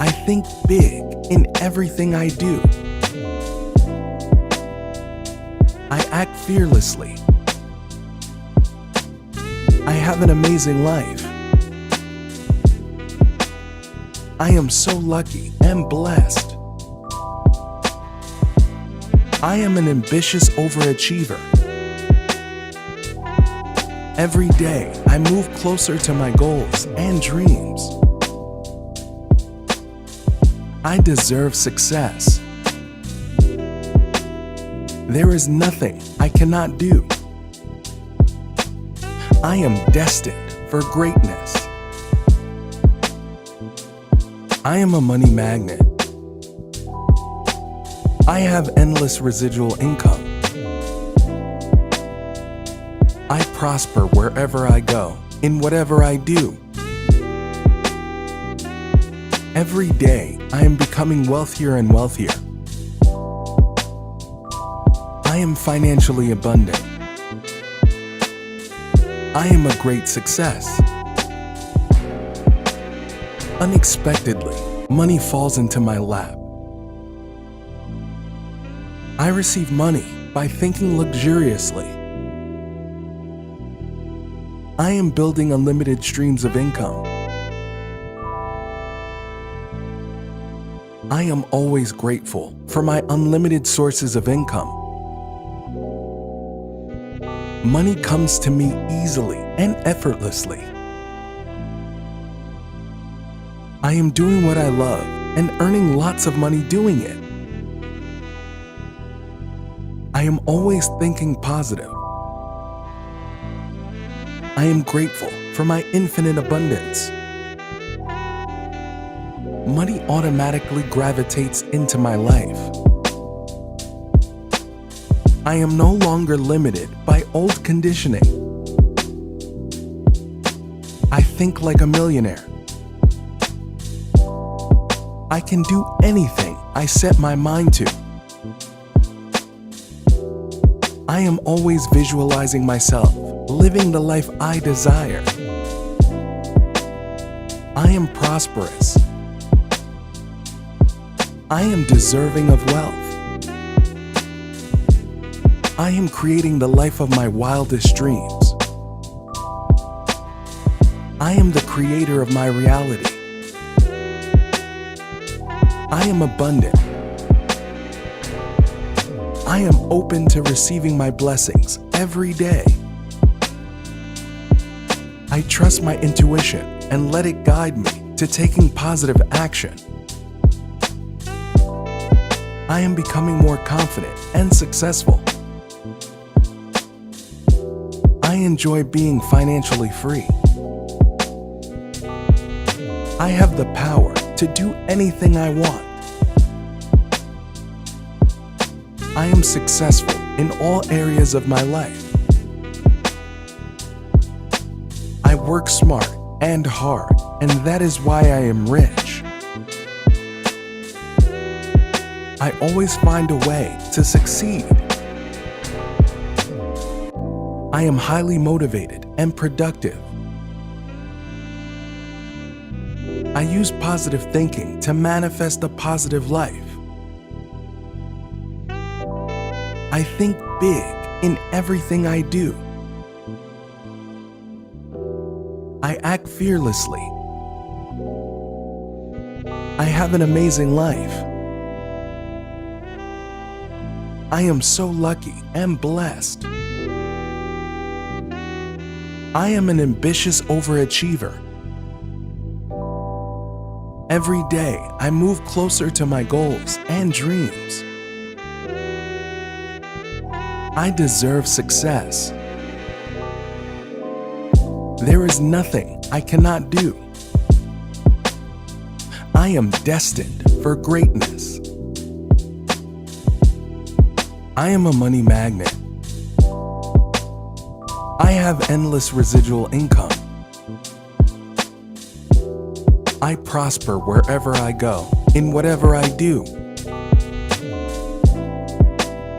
I think big in everything I do. I act fearlessly. I have an amazing life. I am so lucky and blessed. I am an ambitious overachiever. Every day, I move closer to my goals and dreams. I deserve success. There is nothing I cannot do. I am destined for greatness. I am a money magnet. I have endless residual income. I prosper wherever I go, in whatever I do. Every day, I am becoming wealthier and wealthier. I am financially abundant. I am a great success. Unexpectedly, money falls into my lap. I receive money by thinking luxuriously. I am building unlimited streams of income. I am always grateful for my unlimited sources of income. Money comes to me easily and effortlessly. I am doing what I love and earning lots of money doing it. I am always thinking positive. I am grateful for my infinite abundance. Money automatically gravitates into my life. I am no longer limited by old conditioning. I think like a millionaire. I can do anything I set my mind to. I am always visualizing myself living the life I desire. I am prosperous. I am deserving of wealth. I am creating the life of my wildest dreams. I am the creator of my reality. I am abundant. I am open to receiving my blessings every day. I trust my intuition and let it guide me to taking positive action. I am becoming more confident and successful. I enjoy being financially free. I have the power to do anything I want. I am successful in all areas of my life. I work smart and hard, and that is why I am rich. I always find a way to succeed. I am highly motivated and productive. I use positive thinking to manifest a positive life. I think big in everything I do. I act fearlessly. I have an amazing life. I am so lucky and blessed. I am an ambitious overachiever. Every day, I move closer to my goals and dreams. I deserve success. There is nothing I cannot do. I am destined for greatness. I am a money magnet. I have endless residual income. I prosper wherever I go, in whatever I do.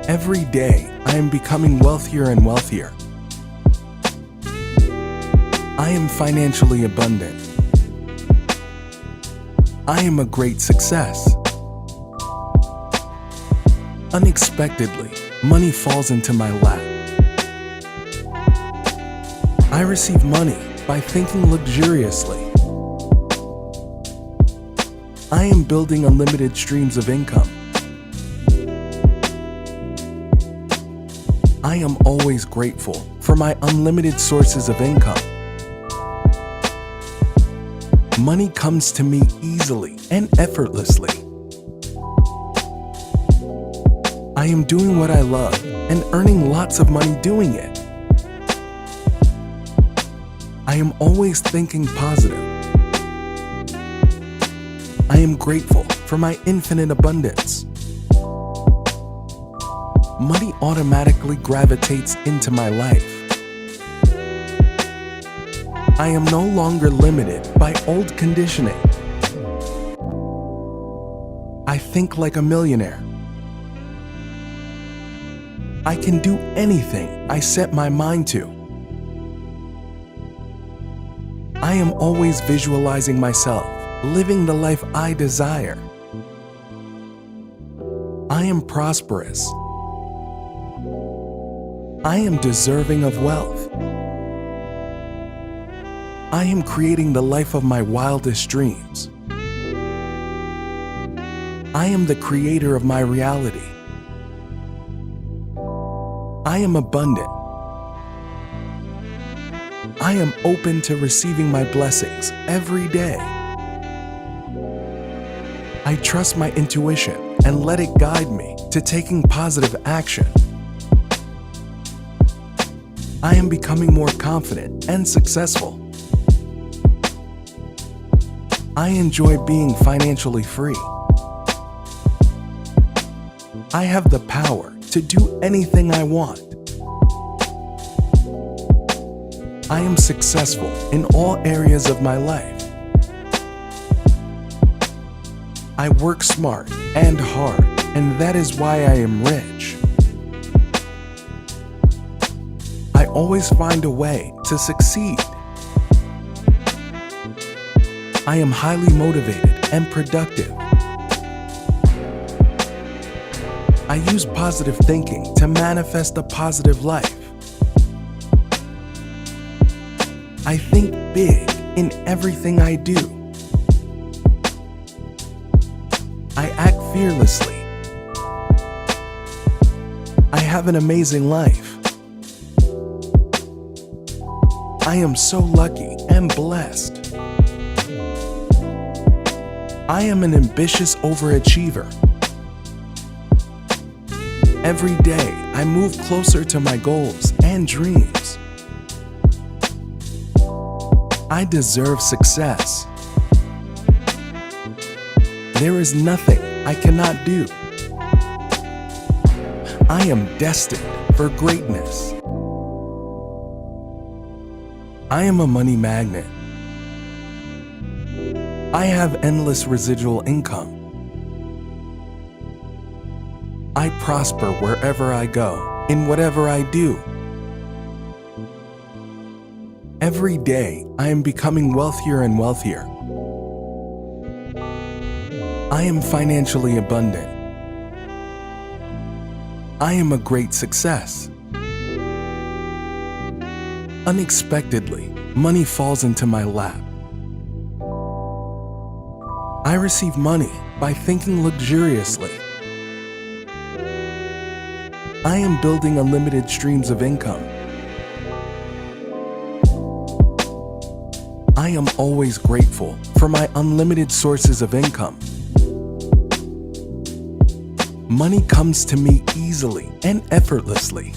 Every day, I am becoming wealthier and wealthier. I am financially abundant. I am a great success. Unexpectedly, money falls into my lap. I receive money by thinking luxuriously. I am building unlimited streams of income. I am always grateful for my unlimited sources of income. Money comes to me easily and effortlessly. I am doing what I love and earning lots of money doing it. I am always thinking positive. I am grateful for my infinite abundance. Money automatically gravitates into my life. I am no longer limited by old conditioning. I think like a millionaire. I can do anything I set my mind to. I am always visualizing myself living the life I desire. I am prosperous. I am deserving of wealth. I am creating the life of my wildest dreams. I am the creator of my reality. I am abundant. I am open to receiving my blessings every day. I trust my intuition and let it guide me to taking positive action. I am becoming more confident and successful. I enjoy being financially free. I have the power to do anything I want. I am successful in all areas of my life. I work smart and hard, and that is why I am rich. I always find a way to succeed. I am highly motivated and productive. I use positive thinking to manifest a positive life. I think big in everything I do. I act fearlessly. I have an amazing life. I am so lucky and blessed. I am an ambitious overachiever. Every day, I move closer to my goals and dreams. I deserve success. There is nothing I cannot do. I am destined for greatness. I am a money magnet. I have endless residual income. I prosper wherever I go, in whatever I do. Every day, I am becoming wealthier and wealthier. I am financially abundant. I am a great success. Unexpectedly, money falls into my lap. I receive money by thinking luxuriously. I am building unlimited streams of income. I am always grateful for my unlimited sources of income. Money comes to me easily and effortlessly.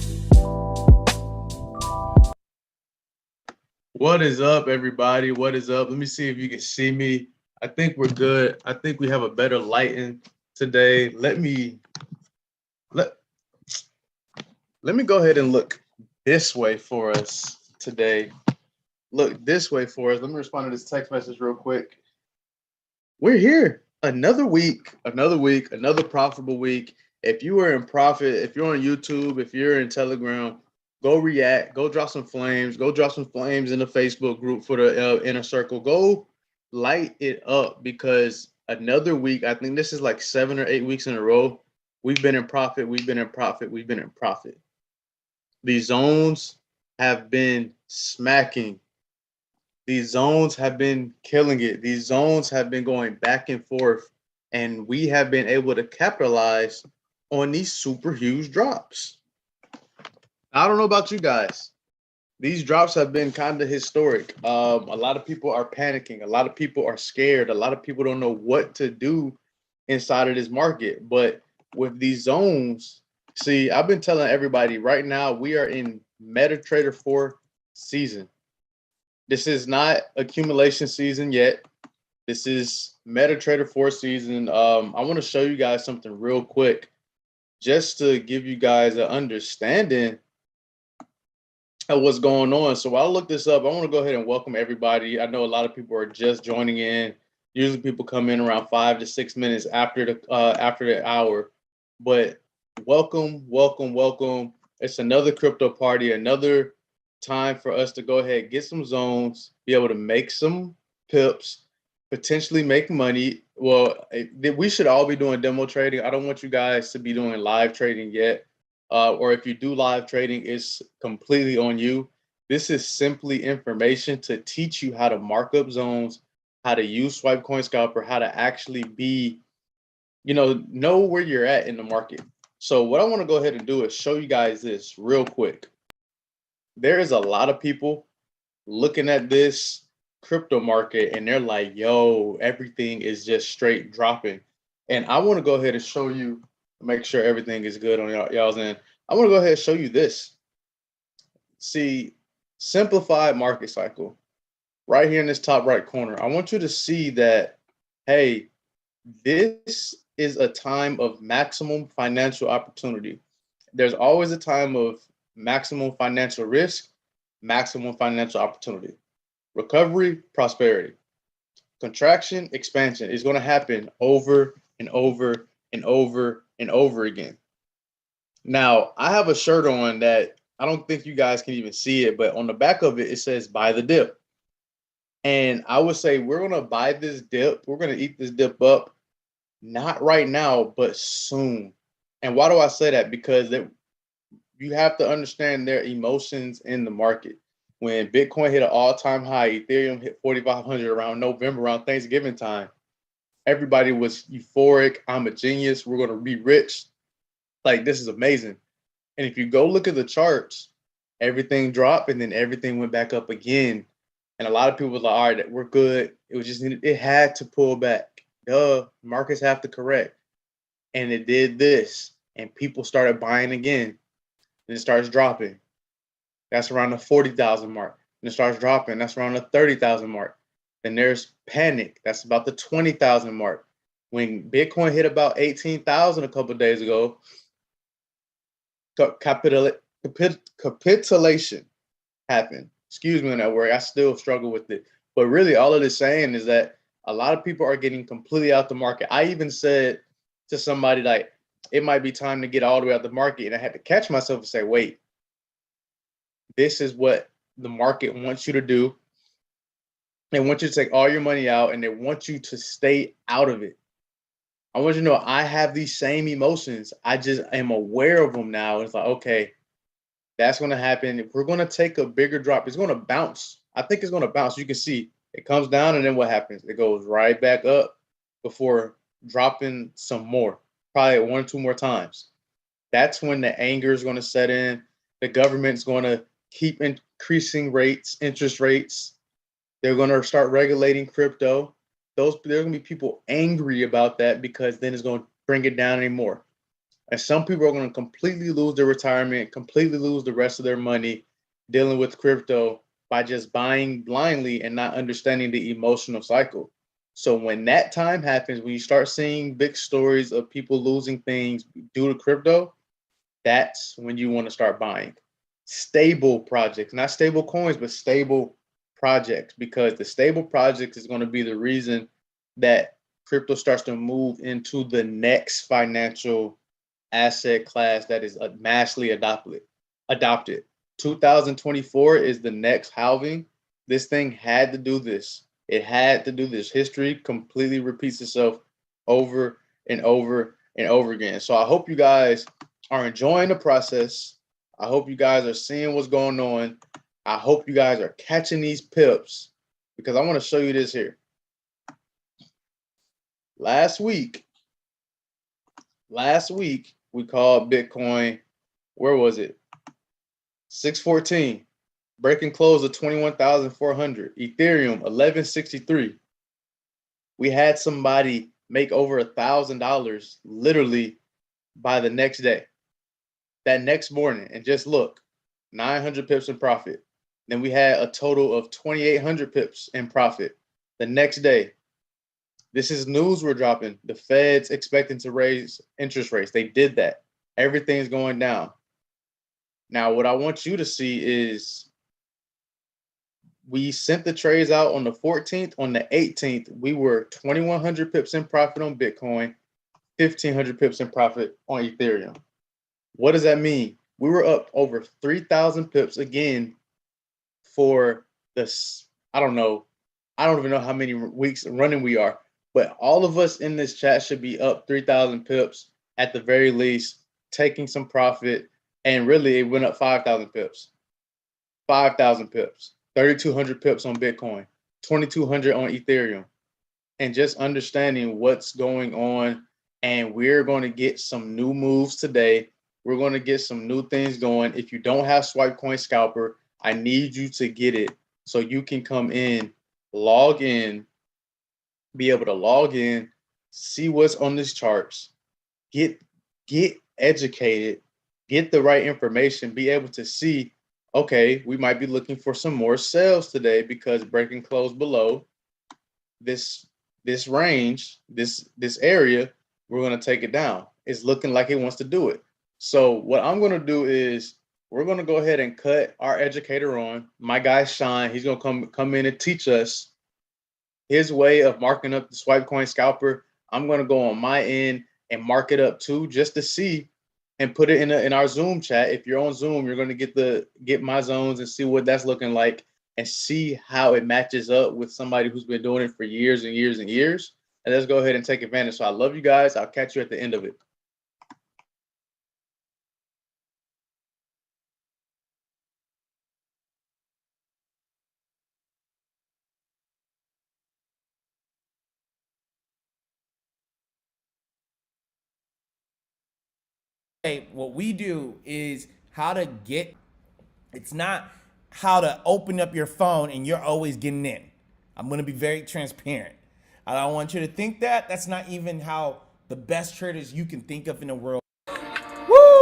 What is up, everybody? What is up? Let me see if you can see me. I think we're good. I think we have a better lighting today. Let me go ahead and look this way for us today. Look this way for us. Let me respond to this text message real quick. We're here. Another week, another profitable week. If you are in profit, if you're on YouTube, if you're in Telegram, go react, go drop some flames, in the Facebook group for the inner circle. Go light it up, because Another week. I think this is like 7 or 8 weeks in a row. We've been in profit. We've been in profit. We've been in profit. These zones have been smacking. These zones have been killing it. These zones have been going back and forth, and we have been able to capitalize on these super huge drops. I don't know about you guys. These drops have been kind of historic. A lot of people are panicking. A lot of people are scared. A lot of people don't know what to do inside of this market. But with these zones, see, I've been telling everybody right now we are in MetaTrader 4 season. This is not accumulation season yet. This is MetaTrader 4 season. I want to show you guys something real quick just to give you guys an understanding of what's going on. So while I look this up, I want to go ahead and welcome everybody. I know a lot of people are just joining in. Usually people come in around 5 to 6 minutes after the hour. But welcome, welcome, welcome. It's another crypto party, another time for us to go ahead, get some zones, be able to make some pips, potentially make money. Well, we should all be doing demo trading. I don't want you guys to be doing live trading yet. Or if you do live trading, it's completely on you. This is simply information to teach you how to mark up zones, how to use Swipe Coin Scalper, how to actually be, know where you're at in the market. So what I want to go ahead and do is show you guys this real quick. There is a lot of people looking at this crypto market and they're like, yo, everything is just straight dropping. And I want to go ahead and show you, make sure everything is good on y'all's end. I want to go ahead and show you this. See, simplified market cycle right here in this top right corner. I want you to see that, hey, this is a time of maximum financial opportunity. There's always a time of maximum financial risk, maximum financial opportunity. Recovery, prosperity. Contraction, expansion is going to happen over and over and over and over again. Now, I have a shirt on that I don't think you guys can even see it, but on the back of it, it says buy the dip. And I would say we're going to buy this dip. We're going to eat this dip up, not right now, but soon. And why do I say that? Because you have to understand their emotions in the market. When Bitcoin hit an all-time high, Ethereum hit 4,500 around November, around Thanksgiving time, everybody was euphoric. I'm a genius. We're going to be rich. Like, this is amazing. And if you go look at the charts, everything dropped and then everything went back up again. And a lot of people were like, all right, we're good. It had to pull back. Markets have to correct. And it did this. And people started buying again. And it starts dropping. That's around the 40,000 mark. And it starts dropping. That's around the 30,000 mark. Then there's panic. That's about the 20,000 mark. When Bitcoin hit about 18,000 a couple of days ago, capitulation happened. Excuse me on that word. I still struggle with it. But really, all it is saying is that a lot of people are getting completely out the market. I even said to somebody, like, it might be time to get all the way out the market. And I had to catch myself and say, wait, this is what the market wants you to do. They want you to take all your money out and they want you to stay out of it. I want you to know I have these same emotions. I just am aware of them now. It's like, okay, that's going to happen. If we're going to take a bigger drop, it's going to bounce. I think it's going to bounce. You can see it comes down and then what happens? It goes right back up before dropping some more, probably 1 or 2 more times. That's when the anger is going to set in. The government's going to keep increasing rates, interest rates. They're going to start regulating crypto. There's going to be people angry about that because then it's going to bring it down anymore. And some people are going to completely lose their retirement, completely lose the rest of their money dealing with crypto by just buying blindly and not understanding the emotional cycle. So when that time happens, when you start seeing big stories of people losing things due to crypto, that's when you want to start buying stable projects, not stable coins, but stable projects, because the stable projects is going to be the reason that crypto starts to move into the next financial asset class that is massively adopted. 2024 is the next halving. This thing had to do this. It had to do this. History completely repeats itself over and over and over again. So I hope you guys are enjoying the process. I hope you guys are seeing what's going on. I hope you guys are catching these pips because I want to show you this here. Last week, we called Bitcoin, where was it? 614, breaking close of 21,400. Ethereum 1163. We had somebody make over $1,000 literally by the next day, that next morning, and just look, 900 pips in profit. Then we had a total of 2,800 pips in profit the next day. This is news we're dropping. The Fed's expecting to raise interest rates. They did that. Everything's going down. Now, what I want you to see is we sent the trades out on the 14th. On the 18th, we were 2,100 pips in profit on Bitcoin, 1,500 pips in profit on Ethereum. What does that mean? We were up over 3,000 pips again for this. I don't even know how many weeks running we are, but all of us in this chat should be up 3,000 pips at the very least, taking some profit. And really, it went up 5,000 pips. 5,000 pips. 3,200 pips on Bitcoin. 2,200 on Ethereum. And just understanding what's going on. And we're going to get some new moves today. We're going to get some new things going. If you don't have Swipecoin Scalper, I need you to get it so you can come in, log in, be able to log in, see what's on these charts, get educated, get the right information, be able to see, okay, we might be looking for some more sales today because breaking close below this range, this area, we're going to take it down. It's looking like it wants to do it. So what I'm going to do is we're going to go ahead and cut our educator on. My guy Sean, he's going to come in and teach us his way of marking up the Swipecoin Scalper. I'm going to go on my end and mark it up too, just to see and put it in our Zoom chat. If you're on Zoom, you're going to get my zones and see what that's looking like and see how it matches up with somebody who's been doing it for years and years and years. And let's go ahead and take advantage. So I love you guys. I'll catch you at the end of it. What we do is how to get, it's not how to open up your phone and you're always getting in. I'm going to be very transparent. I don't want you to think that. That's not even how the best traders you can think of in the world. Woo!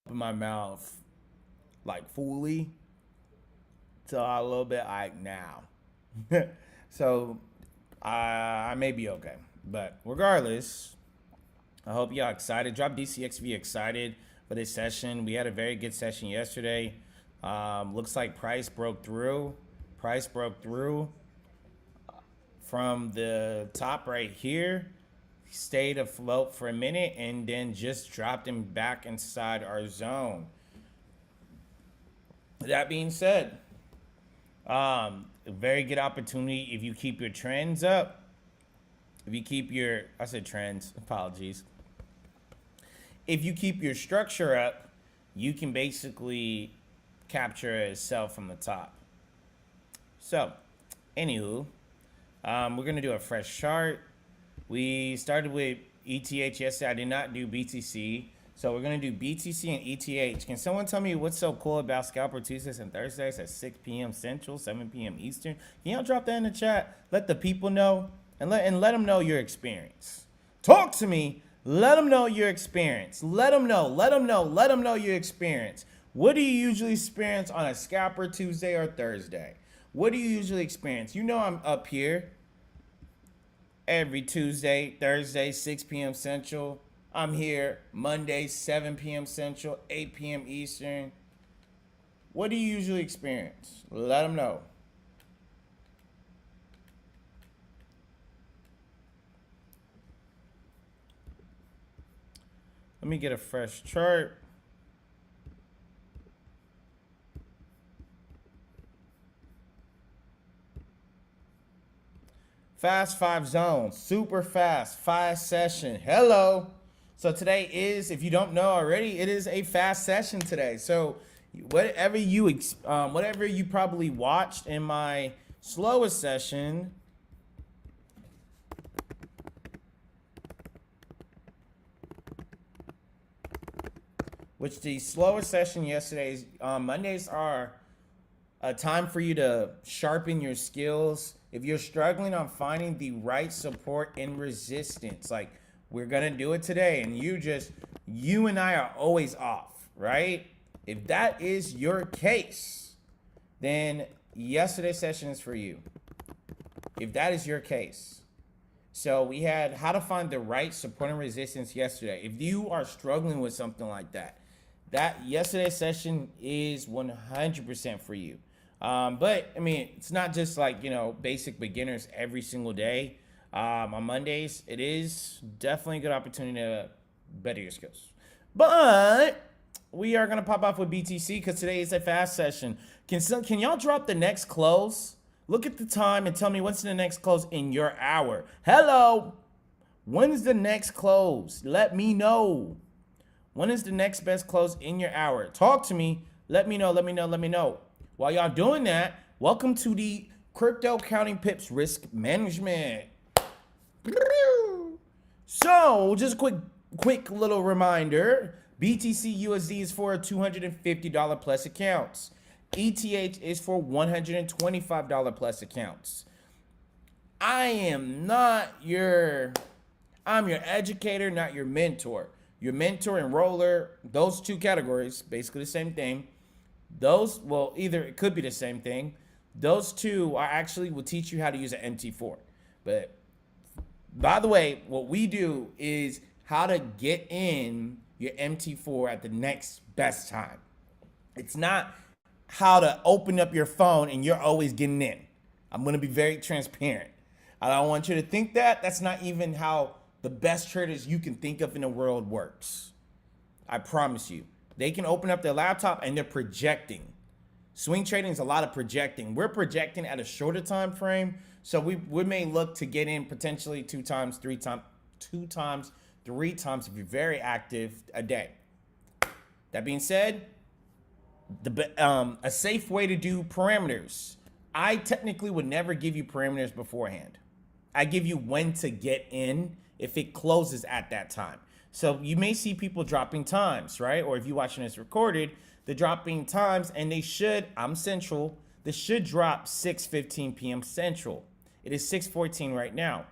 Open my mouth like fully till a little bit like now. So I may be okay. But regardless, I hope y'all excited. Drop DCXV excited for this session. We had a very good session yesterday. Looks like price broke through. Price broke through from the top right here. Stayed afloat for a minute and then just dropped him back inside our zone. That being said, a very good opportunity if you keep your trends up. If you keep your, I said trends, apologies. If you keep your structure up, you can basically capture a sell from the top. So, anywho, we're gonna do a fresh chart. We started with ETH yesterday. I did not do BTC. So we're gonna do BTC and ETH. Can someone tell me what's so cool about Scalper Tuesdays and Thursdays at 6 p.m. Central, 7 p.m. Eastern? Can y'all drop that in the chat? Let the people know and let them know your experience. Talk to me. Let them know your experience. Let them know your experience. What do you usually experience on a Scalper Tuesday or Thursday? What do you usually experience? You know I'm up here every Tuesday, Thursday, 6 p.m. Central. I'm here Monday, 7 p.m. Central, 8 p.m. Eastern. What do you usually experience? Let them know. Let me get a fresh chart. Fast 5 zones, super fast 5 session. Hello. So today is, if you don't know already, it is a fast session today. So whatever you probably watched in my slowest session, which the slowest session yesterday's Mondays are a time for you to sharpen your skills. If you're struggling on finding the right support and resistance, like we're gonna do it today, and you and I are always off, right? If that is your case, then yesterday's session is for you. If that is your case. So we had how to find the right support and resistance yesterday. If you are struggling with something like that, that yesterday's session is 100% for you. But I mean, it's not just like, basic beginners every single day. On Mondays, it is definitely a good opportunity to better your skills. But we are going to pop off with BTC because today is a fast session. Can y'all drop the next close? Look at the time and tell me what's the next close in your hour. Hello. When's the next close? Let me know. When is the next best close in your hour? Talk to me. Let me know. While y'all doing that, welcome to the Crypto Counting Pips Risk Management. So, just a quick little reminder. BTC USD is for $250 plus accounts. ETH is for $125 plus accounts. I'm your educator, not your mentor. Your mentor and roller, those two categories, basically the same thing. Either it could be the same thing. Those two will teach you how to use an MT4. But by the way, what we do is how to get in your MT4 at the next best time. It's not how to open up your phone and you're always getting in. I'm going to be very transparent. I don't want you to think that. That's not even how the best traders you can think of in the world works. I promise you. They can open up their laptop and they're projecting. Swing trading is a lot of projecting. We're projecting at a shorter time frame. So we may look to get in potentially 2 times, 3 times if you're very active a day. That being said, a safe way to do parameters. I technically would never give you parameters beforehand. I give you when to get in if it closes at that time. So you may see people dropping times, right? Or if you're watching this recorded, they're dropping times and I'm Central, they should drop 6:15 p.m. Central. It is 6:14 right now.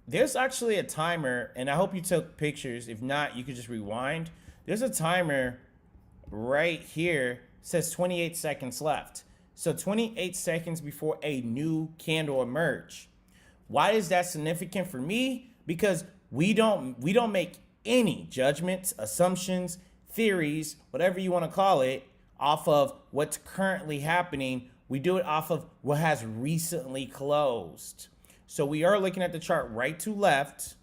There's actually a timer, and I hope you took pictures. If not, you could just rewind. There's a timer right here, says 28 seconds left. So 28 seconds before a new candle emerge. Why is that significant for me? Because we don't make any judgments, assumptions, theories, whatever you want to call it, off of what's currently happening. We do it off of what has recently closed. So we are looking at the chart right to left,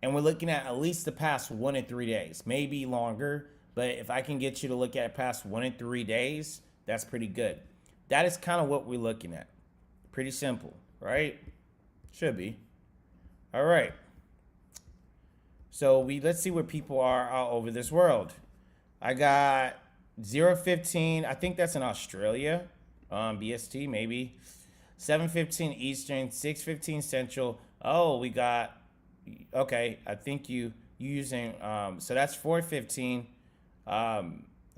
and we're looking at least the past 1 and 3 days, maybe longer. But if I can get you to look at past 1 and 3 days, that's pretty good. That is kind of what we're looking at. Pretty simple, right? Should be. All right. So let's see where people are all over this world. I got 0:15. I think that's in Australia. BST maybe. 7:15 Eastern, 6:15 Central. Oh, we got. Okay, I think you using. So that's 4:15. I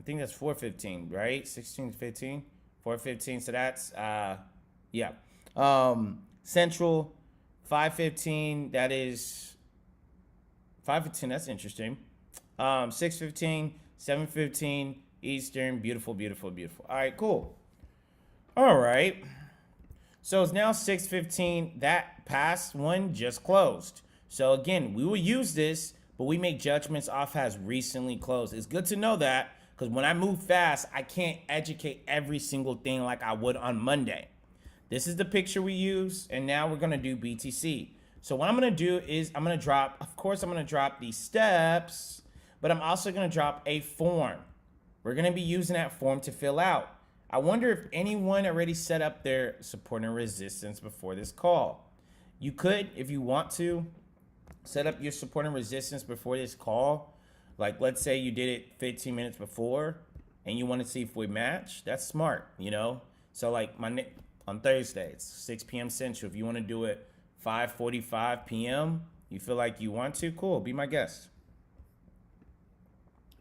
think that's 4:15, right? 16:15, 4:15. So that's yeah. Central, 5:15. That is 5:15. That's interesting. 6:15, 7:15 Eastern. Beautiful, beautiful, beautiful. All right, cool. All right. So it's now 6:15. That past one just closed. So again, we will use this, but we make judgments off has recently closed. It's good to know that, because when I move fast, I can't educate every single thing like I would on Monday. This is the picture we use, and now we're going to do BTC. So what I'm going to do is I'm going to drop these steps, but I'm also going to drop a form. We're going to be using that form to fill out. I wonder if anyone already set up their support and resistance before this call. You could, if you want to, set up your support and resistance before this call. Like, let's say you did it 15 minutes before and you want to see if we match. That's smart, you know? So like on Thursday, it's 6 p.m. Central. If you want to do it 5:45 p.m., you feel like you want to, cool, be my guest.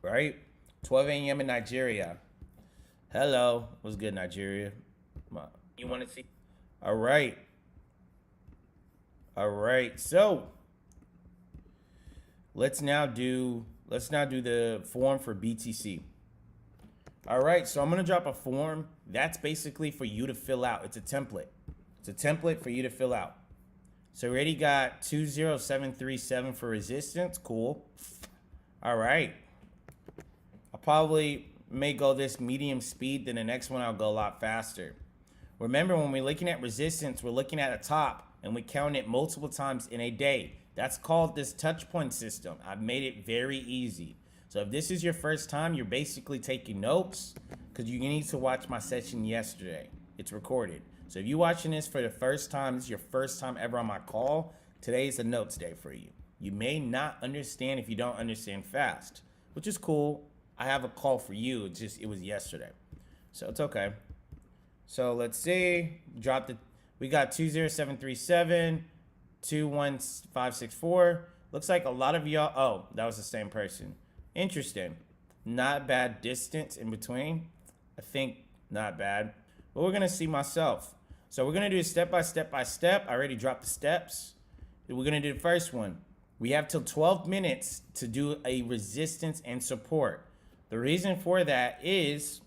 Right? 12 a.m. in Nigeria. Hello. What's good, Nigeria? You want to see? All right. All right. So let's now do the form for BTC. All right. So I'm going to drop a form. That's basically for you to fill out. It's a template. It's a template for you to fill out. So we already got 20737 for resistance. Cool. All right. I probably may go this medium speed, then the next one I'll go a lot faster. Remember, when we're looking at resistance, we're looking at a top and we count it multiple times in a day. That's called this touch point system. I've made it very easy. So if this is your first time, you're basically taking notes because you need to watch my session yesterday. It's recorded. So if you're watching this for the first time, this is your first time ever on my call, today's a notes day for you. You may not understand if you don't understand fast, which is cool. I have a call for you. It was yesterday. So it's okay. So let's see. We got 20737, 21564. Looks like a lot of y'all. Oh, that was the same person. Interesting. Not bad distance in between. I think not bad. But we're going to see myself. So we're going to do step by step by step. I already dropped the steps. We're going to do the first one. We have till 12 minutes to do a resistance and support. The reason for that is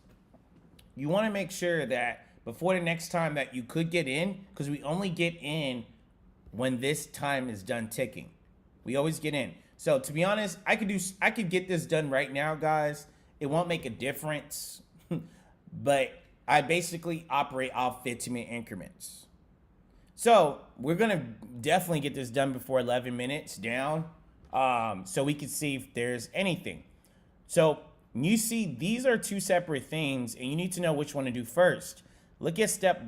you want to make sure that before the next time that you could get in, because we only get in when this time is done ticking. We always get in. So to be honest, I could get this done right now, guys. It won't make a difference, but I basically operate off 15-minute increments. So we're gonna definitely get this done before 11 minutes down, so we can see if there's anything. So you see, these are two separate things, and you need to know which one to do first. Look at step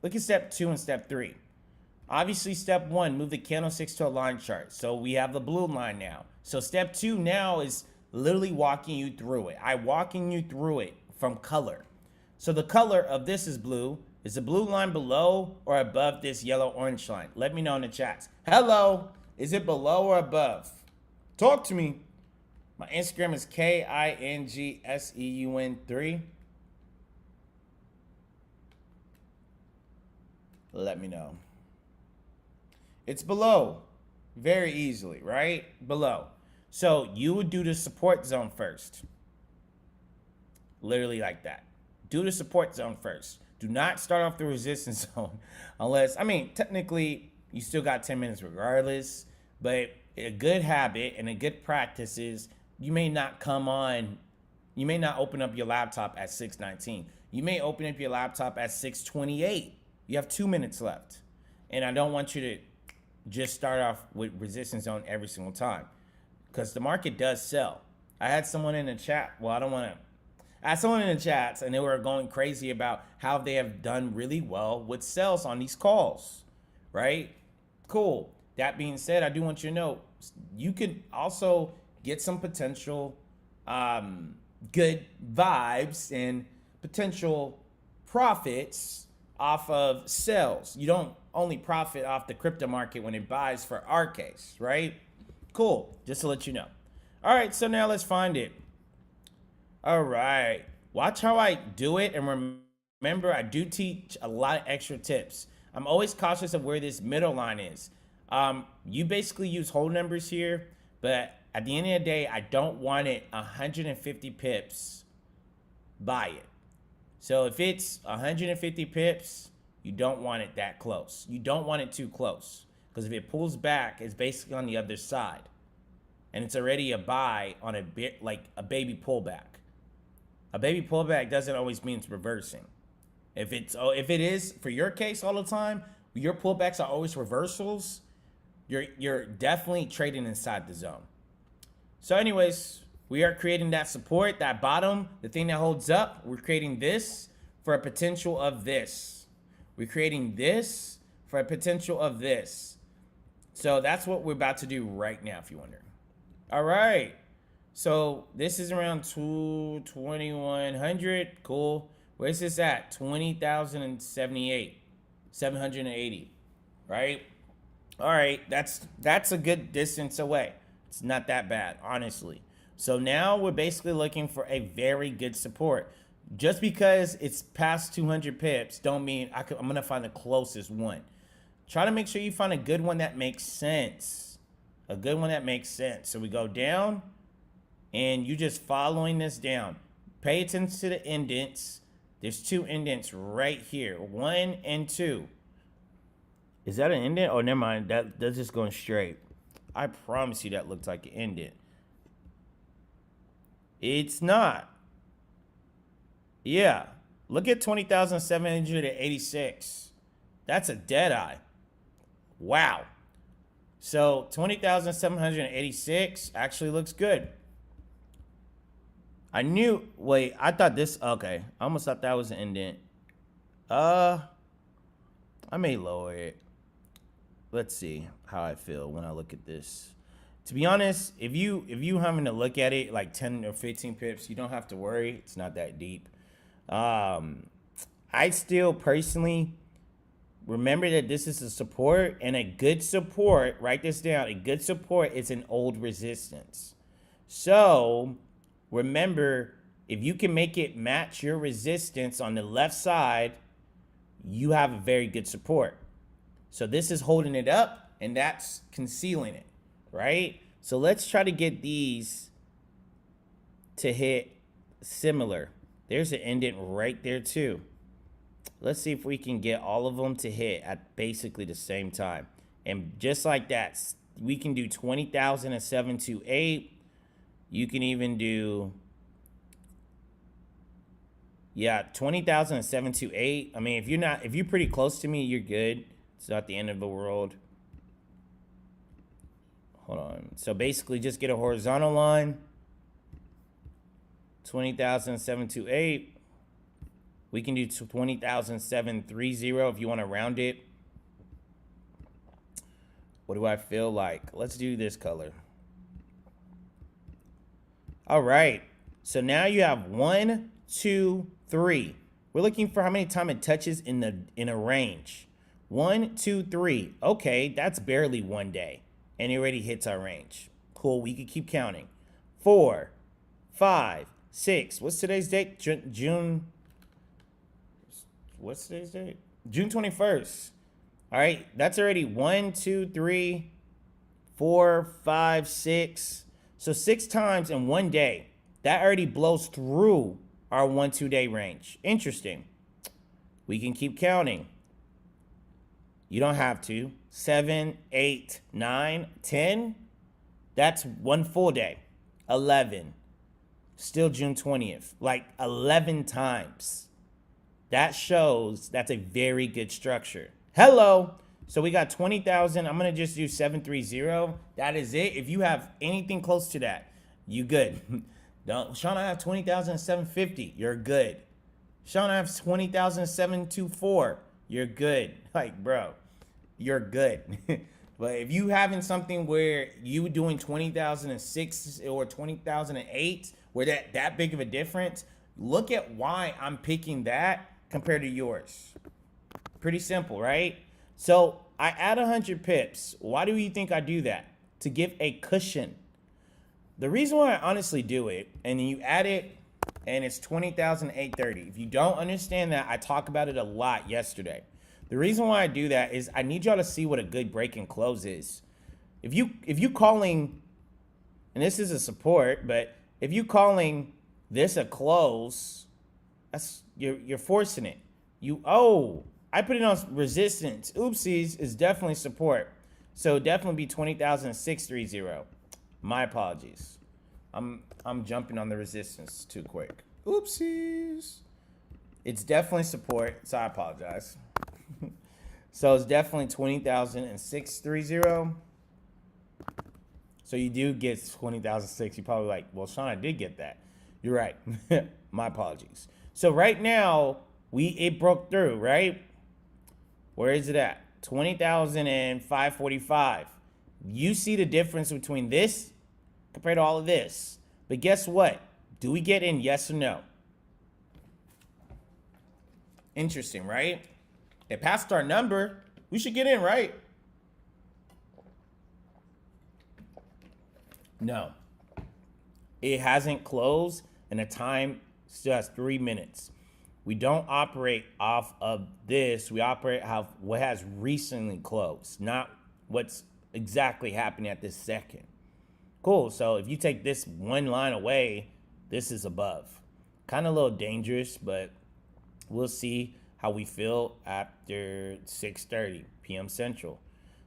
2 and step 3. Obviously, step 1, move the candlesticks to a line chart. So we have the blue line now. So step 2 now is literally walking you through it. I'm walking you through it from color. So the color of this is blue. Is the blue line below or above this yellow-orange line? Let me know in the chats. Hello, is it below or above? Talk to me. My Instagram is KINGSEUN3. Let me know. It's below. Very easily, right? Below. So you would do the support zone first. Literally like that. Do the support zone first. Do not start off the resistance zone unless, I mean, technically you still got 10 minutes regardless, but a good habit and a good practice is you may not open up your laptop at 6:19. You may open up your laptop at 6:28. You have 2 minutes left. And I don't want you to just start off with resistance zone every single time because the market does sell. I had someone in the chat. I had someone in the chats and they were going crazy about how they have done really well with sells on these calls, right? Cool. That being said, I do want you to know you could also get some potential good vibes and potential profits off of sells. You don't only profit off the crypto market when it buys for our case, right? Cool. Just to let you know. All right, so now let's find it. All right. Watch how I do it. And remember, I do teach a lot of extra tips. I'm always cautious of where this middle line is. You basically use whole numbers here, but at the end of the day, I don't want it 150 pips. Buy it. So if it's 150 pips, you don't want it that close. You don't want it too close because if it pulls back, it's basically on the other side. And it's already a buy on a bit like a baby pullback. A baby pullback doesn't always mean it's reversing. If it is for your case all the time, your pullbacks are always reversals, you're definitely trading inside the zone. So anyways, we are creating that support, that bottom, the thing that holds up. We're creating this for a potential of this. We're creating this for a potential of this. So that's what we're about to do right now, if you wonder. All right. So this is around 2,100. Cool. Where's this at? 20,078. 780. Right? All right. That's a good distance away. It's not that bad, honestly. So now we're basically looking for a very good support. Just because it's past 200 pips don't mean I'm going to find the closest one. Try to make sure you find a good one that makes sense. A good one that makes sense. So we go down, and you just following this down. Pay attention to the indents. There's 2 indents right here. 1 and 2. Is that an indent? Oh, never mind. That's just going straight. I promise you that looks like an indent. It's not. Yeah. Look at 20,786. That's a dead eye. Wow. So 20,786 actually looks good. I thought this, okay. I almost thought that was an indent. I may lower it. Let's see how I feel when I look at this. To be honest, if you having to look at it like 10 or 15 pips, you don't have to worry. It's not that deep. I still personally remember that this is a support, and a good support, write this down, a good support is an old resistance. So remember, if you can make it match your resistance on the left side, you have a very good support. So this is holding it up, and that's concealing it, right? So let's try to get these to hit similar. There's an indent right there too. Let's see if we can get all of them to hit at basically the same time. And just like that, we can do 20,728. You can even do, 20,728. I mean, if you're pretty close to me, you're good. It's not the end of the world. Hold on. So basically just get a horizontal line. 20,728. We can do 20,730 if you want to round it. What do I feel like? Let's do this color. All right. So now you have 1, 2, 3. We're looking for how many times it touches in a range. 1, 2, 3. Okay, that's barely one day. And it already hits our range. Cool, we could keep counting. 4, 5, 6. What's today's date? June. What's today's date? June 21st. All right, that's already 1, 2, 3, 4, 5, 6. So 6 times in one day. That already blows through our 1-2 day range. Interesting. We can keep counting. You don't have to. 7, 8, 9, 10. That's one full day. 11. Still June 20th. Like 11 times. That shows that's a very good structure. Hello. So we got 20,000. I'm going to just do 730. That is it. If you have anything close to that, you good. Sean, I have 20,750. You're good. Sean, I have 20,724. You're good. Like, bro, you're good. But if you having something where you doing 20,006 or 20,008, where that big of a difference, look at why I'm picking that compared to yours. Pretty simple, right? So I add 100 pips. Why do you think I do that? To give a cushion. The reason why I honestly do it, and you add it, and it's 20,830. If you don't understand that, I talk about it a lot yesterday. The reason why I do that is I need y'all to see what a good break and close is. If you calling, and this is a support, but if you calling this a close, that's you're forcing it. I put it on resistance. Oopsies, is definitely support. So definitely be 20,630. My apologies. I'm jumping on the resistance too quick. Oopsies. It's definitely support, so I apologize. So it's definitely 20,630. So you do get 20,006. You're probably like, well, Sean, I did get that. You're right. My apologies. So right now, it broke through, right? Where is it at? 20,545. You see the difference between this compared to all of this. But guess what? Do we get in, yes or no? Interesting, right? It passed our number. We should get in, right? No. It hasn't closed, and the time still has 3 minutes. We don't operate off of this. We operate off what has recently closed, not what's exactly happening at this second. Cool. So if you take this one line away, this is above. Kind of a little dangerous, but we'll see how we feel after 6:30 p.m. Central.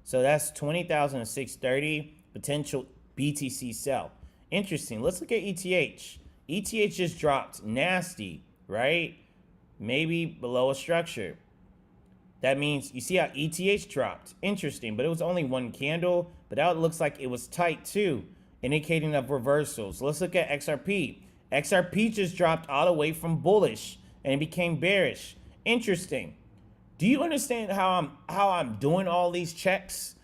So that's 20,630 potential BTC sell. Interesting. Let's look at ETH. ETH just dropped nasty, right? Maybe below a structure. That means you see how ETH dropped. Interesting, but it was only one candle, but now it looks like it was tight too, indicating of reversals. Let's look at XRP. XRP just dropped all the way from bullish and it became bearish. Interesting. Do you understand how I'm doing all these checks?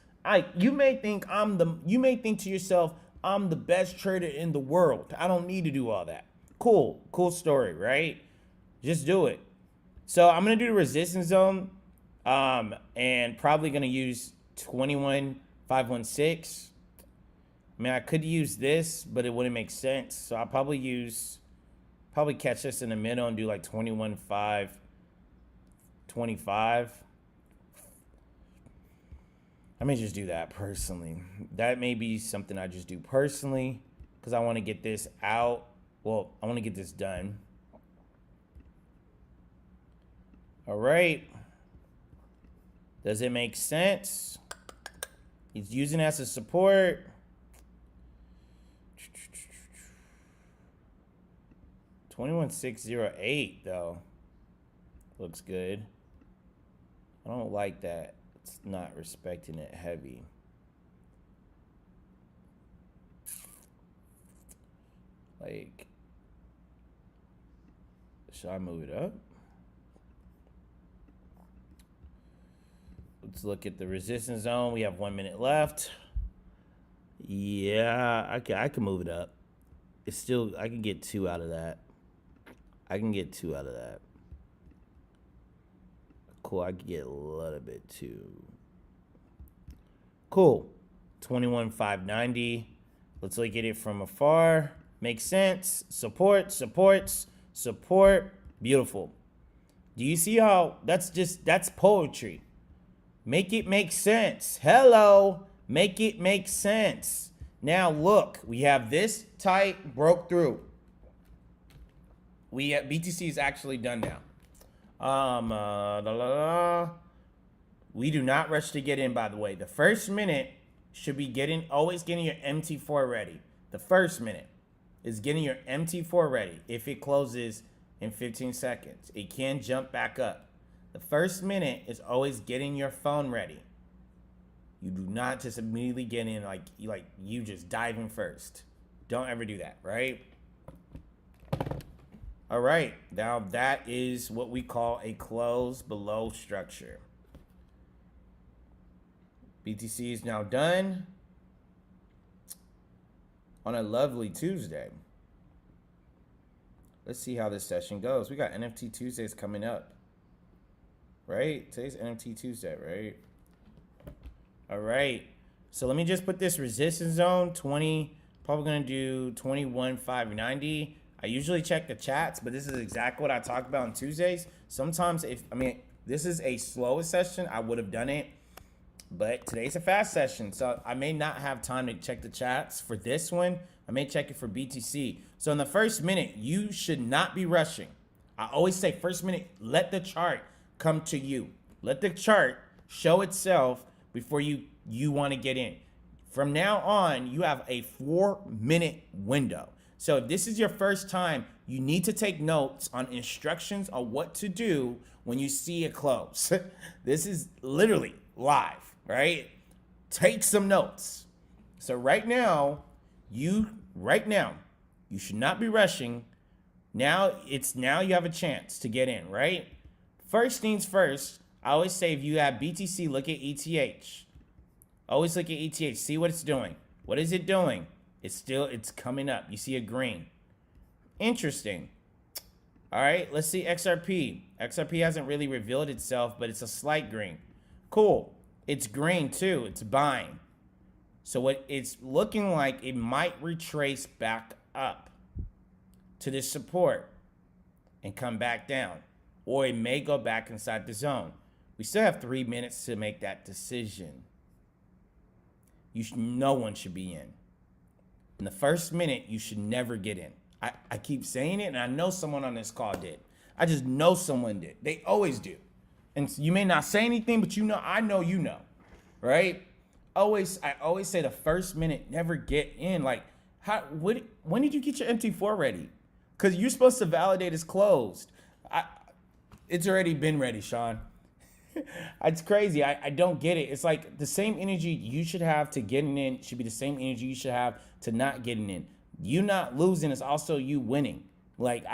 You may think to yourself, I'm the best trader in the world. I don't need to do all that. Cool story, right? Just do it. So I'm gonna do the resistance zone, and probably gonna use 21,516. I mean, I could use this, but it wouldn't make sense. So I'll probably catch this in the middle and do like 21,525. I may just do that personally. That may be something I just do personally because I want to get this out. Well, I want to get this done. All right. Does it make sense? He's using it as a support. $21,608 though. Looks good. I don't like that. It's not respecting it heavy. Like, should I move it up? Let's look at the resistance zone. We have 1 minute left. Yeah, I can move it up. It's still, I can get 2 out of that. Cool, I can get a little bit too. Cool. 21,590. Let's look at it from afar. Makes sense. Support. Beautiful. Do you see how that's poetry? Make it make sense. Hello. Make it make sense. Now look, we have this tight, broke through. BTC is actually done now. We do not rush to get in, by the way. The first minute should be always getting your MT4 ready. The first minute is getting your MT4 ready. If it closes in 15 seconds, it can jump back up. The first minute is always getting your phone ready. You do not just immediately get in like you just dive in first. Don't ever do that, right? All right, now that is what we call a close below structure. BTC is now done on a lovely Tuesday. Let's see how this session goes. We got NFT Tuesdays coming up, right? Today's NFT Tuesday, right? All right, so let me just put this resistance zone, probably gonna do 21,590. I usually check the chats, but this is exactly what I talk about on Tuesdays. Sometimes this is a slower session, I would have done it, but today's a fast session, so I may not have time to check the chats for this one. I may check it for BTC. So in the first minute, you should not be rushing. I always say first minute, let the chart come to you. Let the chart show itself before you want to get in. From now on, you have a 4-minute window. So if this is your first time, you need to take notes on instructions on what to do when you see it close. This is literally live, right? Take some notes. So right now, you should not be rushing. Now you have a chance to get in, right? First things first, I always say if you have BTC, look at ETH. Always look at ETH. See what it's doing. What is it doing? It's coming up. You see a green. Interesting. All right, let's see XRP. XRP hasn't really revealed itself, but it's a slight green. Cool. It's green too. It's buying. So what it's looking like, it might retrace back up to this support and come back down. Or it may go back inside the zone. We still have 3 minutes to make that decision. No one should be in. In the first minute, you should never get in. I keep saying it, and I know someone on this call did. I just know someone did. They always do. And you may not say anything, but I know you know, right? I always say the first minute, never get in. Like, when did you get your MT4 ready? Because you're supposed to validate it's closed. It's already been ready, Sean. It's crazy. I don't get it. It's like the same energy you should have to getting in should be the same energy you should have to not getting in. You not losing is also you winning. Like,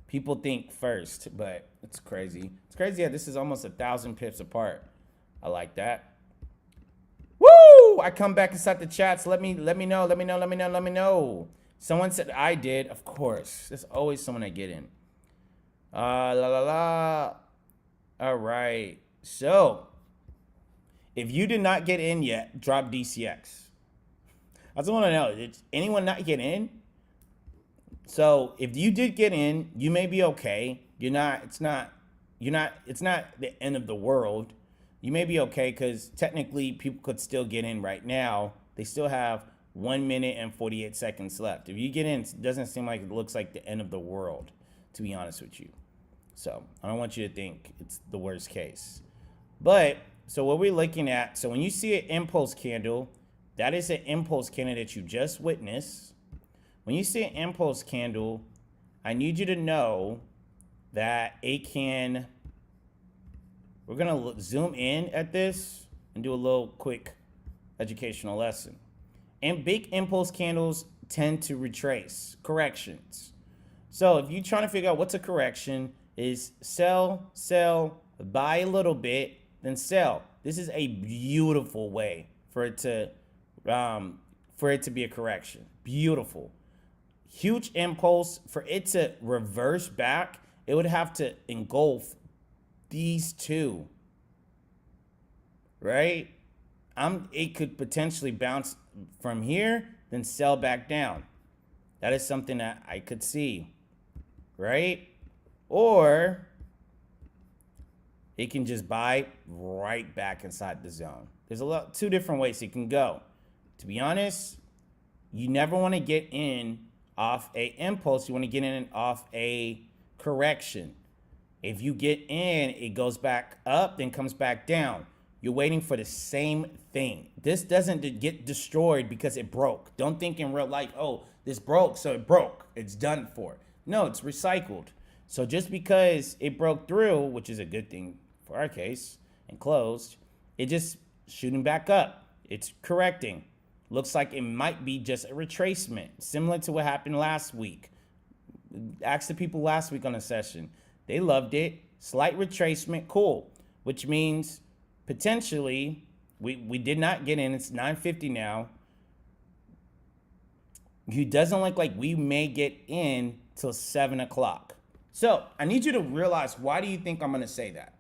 people think first, but it's crazy. It's crazy that this is almost 1,000 pips apart. I like that. Woo! I come back inside the chats. Let me know. Someone said I did. Of course. There's always someone that get in. All right. So, if you did not get in yet, drop DCX. I just want to know, did anyone not get in? So, if you did get in, you may be okay. It's not the end of the world. You may be okay because technically people could still get in right now. They still have 1 minute and 48 seconds left. If you get in, it doesn't seem like it looks like the end of the world, to be honest with you. So I don't want you to think it's the worst case. But, so what we're looking at, so when you see an impulse candle, that is an impulse candle that you just witnessed. When you see an impulse candle, I need you to know that it can, we're going to zoom in at this and do a little quick educational lesson. And big impulse candles tend to retrace corrections. So if you're trying to figure out what's a correction, is sell, buy a little bit, then sell. This is a beautiful way for it to be a correction. Beautiful. Huge impulse. For it to reverse back, it would have to engulf these two. Right? It could potentially bounce from here, then sell back down. That is something that I could see. Right? Or it can just buy right back inside the zone. There's two different ways it can go. To be honest, you never want to get in off a impulse. You want to get in off a correction. If you get in, it goes back up, then comes back down. You're waiting for the same thing. This doesn't get destroyed because it broke. Don't think in real life, oh, this broke, so it broke. It's done for. No, it's recycled. So just because it broke through, which is a good thing for our case, and closed, it just shooting back up. It's correcting. Looks like it might be just a retracement, similar to what happened last week. Asked the people last week on the session. They loved it. Slight retracement, cool. Which means potentially, we did not get in. It's 9:50 now. It doesn't look like we may get in till 7 o'clock. So I need you to realize, why do you think I'm going to say that?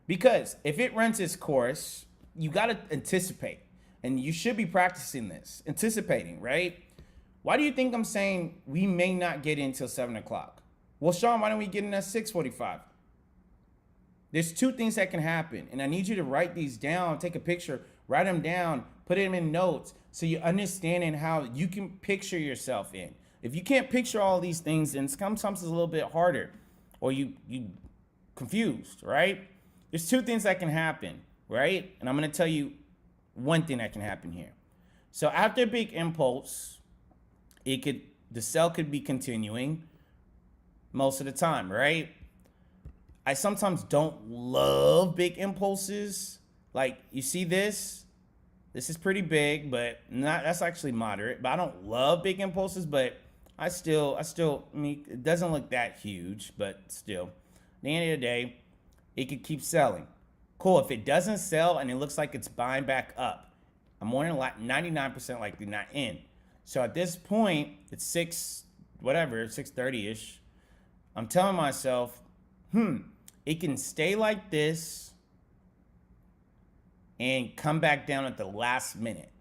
Because if it runs its course, you got to anticipate. And you should be practicing this, anticipating, right? Why do you think I'm saying we may not get in till 7 o'clock? Well, Sean, why don't we get in at 6:45? There's two things that can happen. And I need you to write these down, take a picture, write them down, put them in notes so you're understanding how you can picture yourself in. If you can't picture all these things, then sometimes it's a little bit harder, or you confused, right? There's two things that can happen, right? And I'm going to tell you one thing that can happen here. So after a big impulse, the sell could be continuing most of the time, right? I sometimes don't love big impulses. Like, you see this? This is pretty big, but that's actually moderate. But I don't love big impulses, but I still, I mean, it doesn't look that huge, but still. At the end of the day, it could keep selling. Cool. If it doesn't sell and it looks like it's buying back up, I'm more than 99% likely not in. So at this point, it's 6:30-ish. I'm telling myself, it can stay like this and come back down at the last minute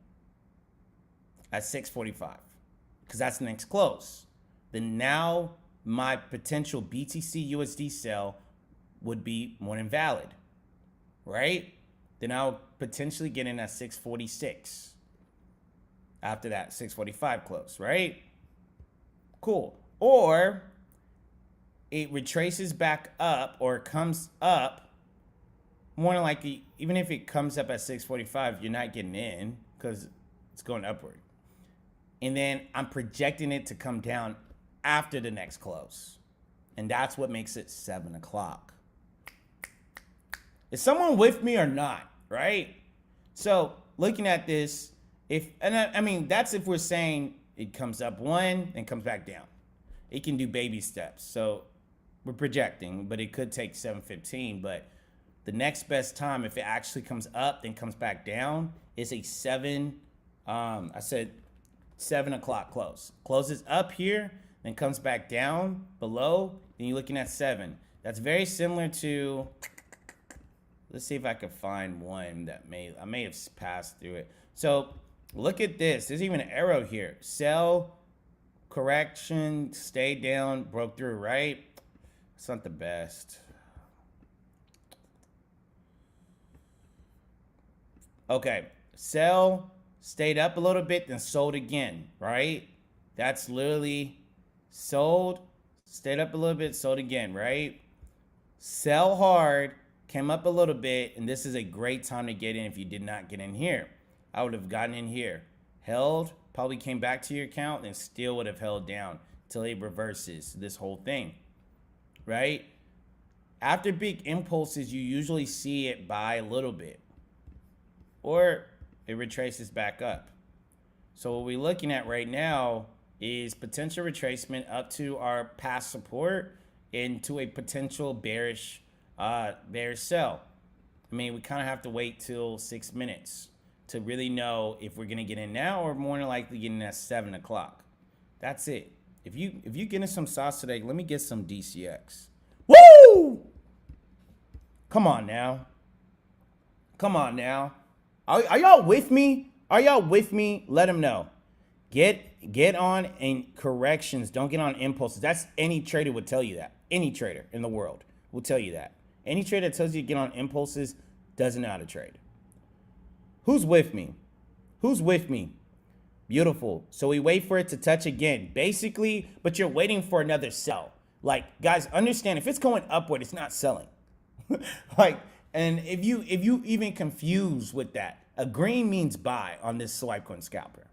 at 6:45, because that's the next close. Then now my potential BTC USD sell would be more than valid, right? Then I'll potentially get in at 6:46 after that 6:45 close, right? Cool. Or it retraces back up or comes up. More than likely, even if it comes up at 6:45, you're not getting in because it's going upward. And then I'm projecting it to come down after the next close. And that's what makes it 7 o'clock. Is someone with me or not, right? So looking at this, that's if we're saying it comes up one and comes back down. It can do baby steps. So we're projecting, but it could take 7:15. But the next best time, if it actually comes up, then comes back down, is a 7 o'clock close. Closes up here, then comes back down below, then you're looking at 7. That's very similar to, let's see if I could find one that I may have passed through it. So look at this. There's even an arrow here. Sell, correction, stay down, broke through, right? It's not the best. Okay, sell, stayed up a little bit, then sold again, right? That's literally sold, stayed up a little bit, sold again, right? Sell hard, came up a little bit, and this is a great time to get in if you did not get in here. I would have gotten in here, held, probably came back to your account, and still would have held down till it reverses this whole thing, right? After big impulses, you usually see it buy a little bit, or it retraces back up. So what we're looking at right now is potential retracement up to our past support into a potential bearish sell. I mean, we kind of have to wait till 6 minutes to really know if we're gonna get in now or more than likely getting at 7 o'clock. That's it. If you get in some sauce today, let me get some DCX. Woo! Come on now. Come on now. Are y'all with me? Are y'all with me? Let them know. Get on in corrections. Don't get on impulses. That's any trader would tell you that. Any trader in the world will tell you that. Any trader that tells you to get on impulses doesn't know how to trade. Who's with me? Who's with me? Beautiful. So we wait for it to touch again. Basically, but you're waiting for another sell. Like, guys, understand, if it's going upward, it's not selling. And if you even confuse with that, a green means buy on this Swipecoin scalper.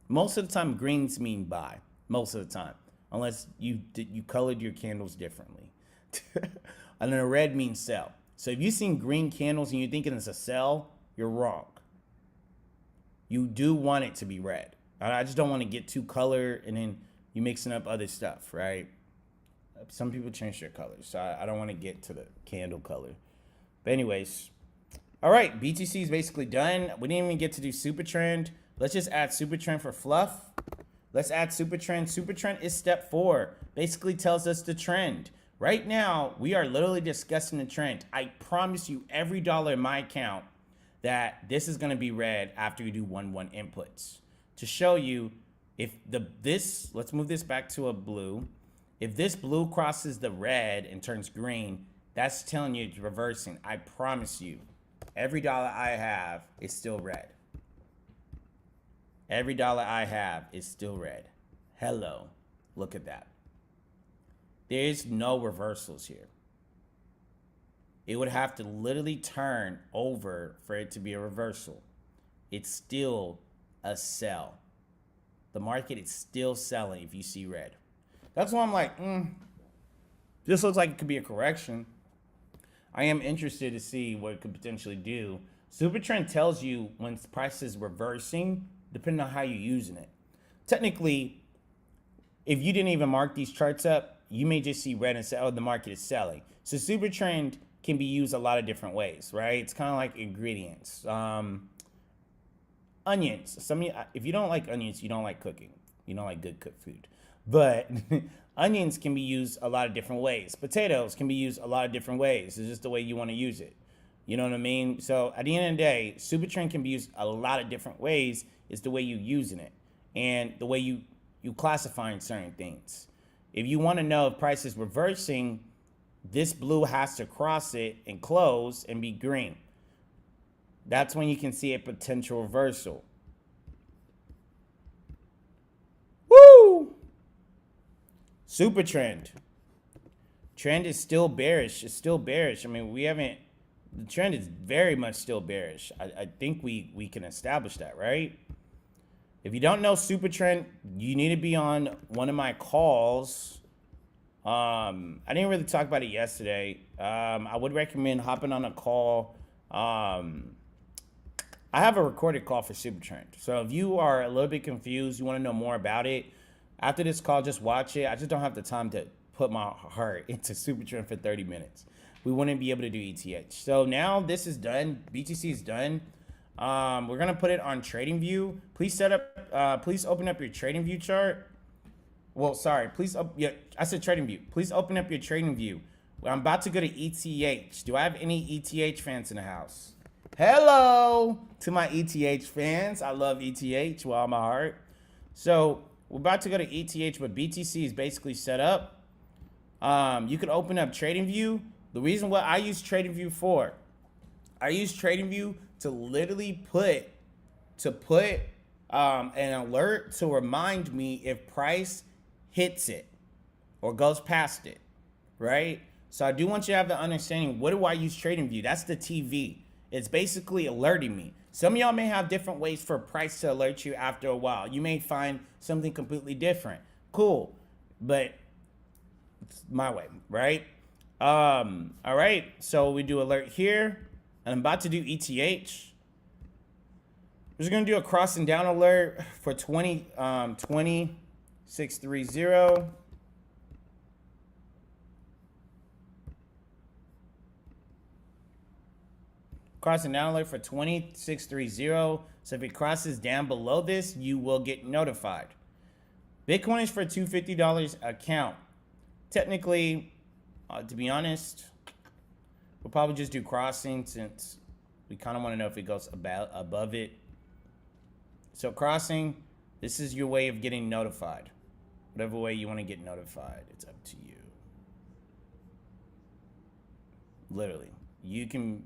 Most of the time, greens mean buy. Most of the time, unless you colored your candles differently. And then a red means sell. So if you've seen green candles and you're thinking it's a sell, you're wrong. You do want it to be red. I just don't want to get too color and then you mixing up other stuff, right? Some people change their colors, so I don't want to get to the candle color. But anyways, all right, BTC is basically done. We didn't even get to do super trend. Let's just add super trend for fluff. Let's add super trend. Super trend is step 4. Basically tells us the trend. Right now, we are literally discussing the trend. I promise you every dollar in my account that this is going to be red after you do 1-1 inputs. To show you if let's move this back to a blue. If this blue crosses the red and turns green, that's telling you it's reversing. I promise you, every dollar I have is still red. Every dollar I have is still red. Hello, look at that. There's no reversals here. It would have to literally turn over for it to be a reversal. It's still a sell. The market is still selling if you see red. That's why I'm like, this looks like it could be a correction. I am interested to see what it could potentially do. Super trend tells you when price is reversing, depending on how you're using it. Technically, if you didn't even mark these charts up, you may just see red and say, oh, the market is selling. So super trend can be used a lot of different ways, right? It's kind of like ingredients. Onions. If you don't like onions, you don't like cooking. You don't like good cooked food. But onions can be used a lot of different ways. Potatoes can be used a lot of different ways. It's just the way you want to use it. You know what I mean? So at the end of the day, Super Trend can be used a lot of different ways. It's the way you using it and the way you classifying certain things. If you want to know if price is reversing, this blue has to cross it and close and be green. That's when you can see a potential reversal. Woo! Super trend. Trend is still bearish. It's still bearish. I mean, the trend is very much still bearish. I think we can establish that, right? If you don't know super trend, you need to be on one of my calls. I didn't really talk about it yesterday. I would recommend hopping on a call. I have a recorded call for super trend. So if you are a little bit confused, you want to know more about it, after this call, just watch it. I just don't have the time to put my heart into super trend for 30 minutes. We wouldn't be able to do ETH. So now this is done. BTC is done. We're gonna put it on TradingView. Please please open up your TradingView chart. Well, sorry, I said TradingView. Please open up your TradingView. I'm about to go to ETH. Do I have any ETH fans in the house? Hello to my ETH fans. I love ETH with all my heart. So we're about to go to ETH, but BTC is basically set up. You can open up TradingView. The reason what I use TradingView for, I use TradingView to literally put an alert to remind me if price hits it or goes past it, right? So I do want you to have the understanding, what do I use TradingView? That's the TV. It's basically alerting me. Some of y'all may have different ways for price to alert you after a while. You may find something completely different. Cool, but it's my way, right? All right, so we do alert here, and I'm about to do ETH. We're just gonna do a crossing down alert for 20630. Crossing down alert for 20630. So if it crosses down below this, you will get notified. Bitcoin is for $250 account. Technically, to be honest, we'll probably just do crossing since we kind of want to know if it goes above it. So crossing, this is your way of getting notified. Whatever way you want to get notified, it's up to you. Literally, you can,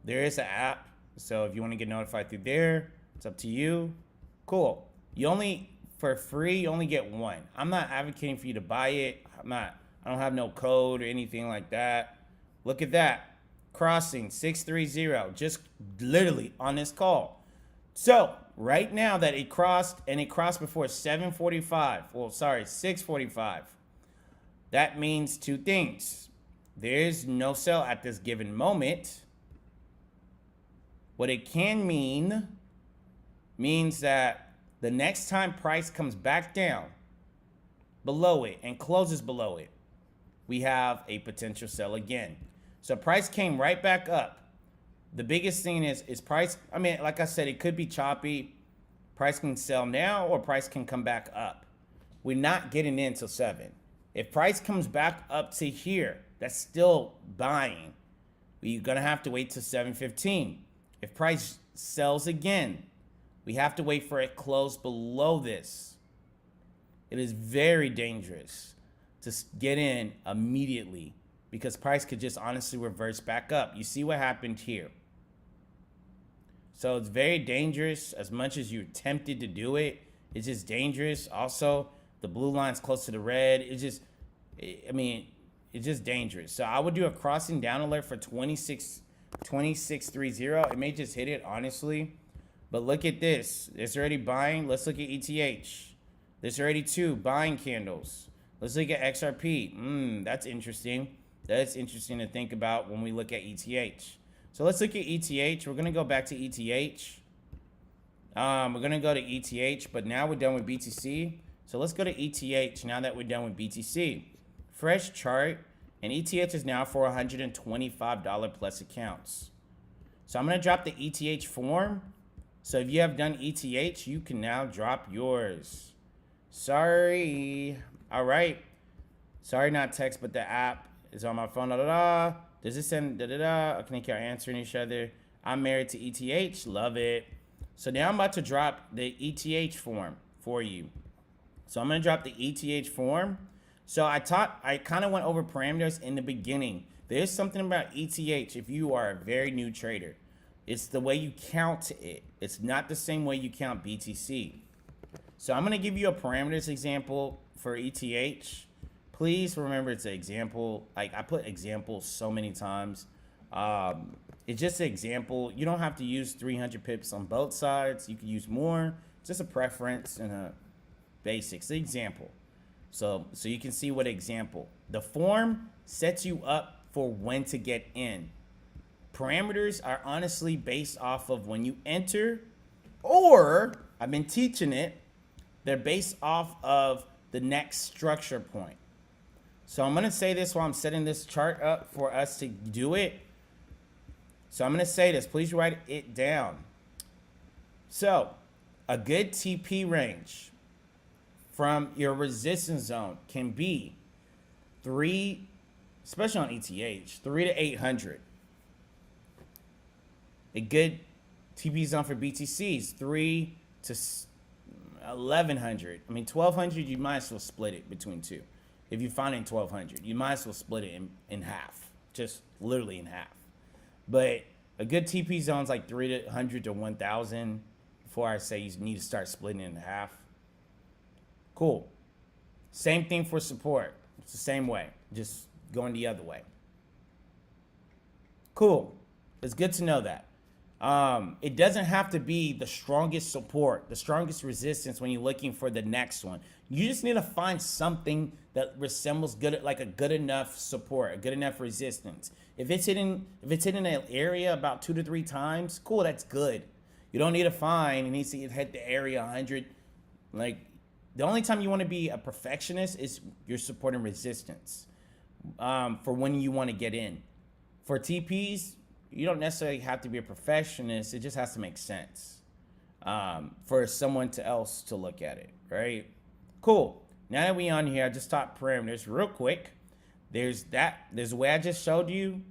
there is an app. So if you want to get notified through there, it's up to you. Cool. For free, you only get one. I'm not advocating for you to buy it. I don't have no code or anything like that. Look at that. Crossing 630, just literally on this call. So right now that it crossed, and it crossed before 6:45. That means two things. There's no sell at this given moment. What it can means that the next time price comes back down below it and closes below it, we have a potential sell again. So price came right back up. The biggest thing is price. I mean, like I said, it could be choppy. Price can sell now or price can come back up. We're not getting in till 7. If price comes back up to here, that's still buying. We're gonna have to wait till 7:15. If price sells again, we have to wait for it close below this. It is very dangerous to get in immediately because price could just honestly reverse back up. You see what happened here. So it's very dangerous. As much as you're tempted to do it, it's just dangerous. Also, the blue line's close to the red. It's just dangerous. So I would do a crossing down alert for 2630. It may just hit it, honestly. But look at this. It's already buying. Let's look at ETH. There's already 2 buying candles. Let's look at XRP. That's interesting. That's interesting to think about when we look at ETH. So let's look at ETH. We're going to go back to ETH. We're going to go to ETH, but now we're done with BTC. So let's go to ETH now that we're done with BTC. Fresh chart. And ETH is now for $125 plus accounts. So I'm going to drop the ETH form. So if you have done ETH, you can now drop yours. Sorry. All right. Sorry, not text, but the app is on my phone. Does it send I think you're answering each other. I'm married to ETH. Love it. So now I'm about to drop the ETH form for you. So I'm going to drop the ETH form. So I kind of went over parameters in the beginning. There's something about ETH if you are a very new trader. It's the way you count it. It's not the same way you count BTC. So I'm going to give you a parameters example for ETH. Please remember it's an example. Like, I put examples so many times. It's just an example. You don't have to use 300 pips on both sides. You can use more. It's just a preference and a basics. The example. So you can see what example. The form sets you up for when to get in. Parameters are honestly based off of when you enter, or I've been teaching it, they're based off of the next structure point. So I'm going to say this while I'm setting this chart up for us to do it. So I'm going to say this. Please write it down. So a good TP range from your resistance zone can be 3, especially on ETH, 3 to 800. A good TP zone for BTC is 3 to 1100. I mean, 1200, you might as well split it between two. If you find it in 1200, you might as well split it in half, just literally in half. But a good TP zone is like 300 to 1000 before I say you need to start splitting it in half. Cool. Same thing for support. It's the same way, just going the other way. Cool. It's good to know that. It doesn't have to be the strongest support, the strongest resistance when you're looking for the next one. You just need to find something that resembles good, like a good enough support, a good enough resistance. If it's hitting an area about 2 to 3 times, cool, that's good. You don't need to find, it needs to hit the area 100. Like, the only time you want to be a perfectionist is you're supporting resistance for when you want to get in. For TPs, you don't necessarily have to be a perfectionist. It just has to make sense for someone else to look at it, right? Cool. Now that we on here, I just taught parameters real quick. There's the way I just showed you,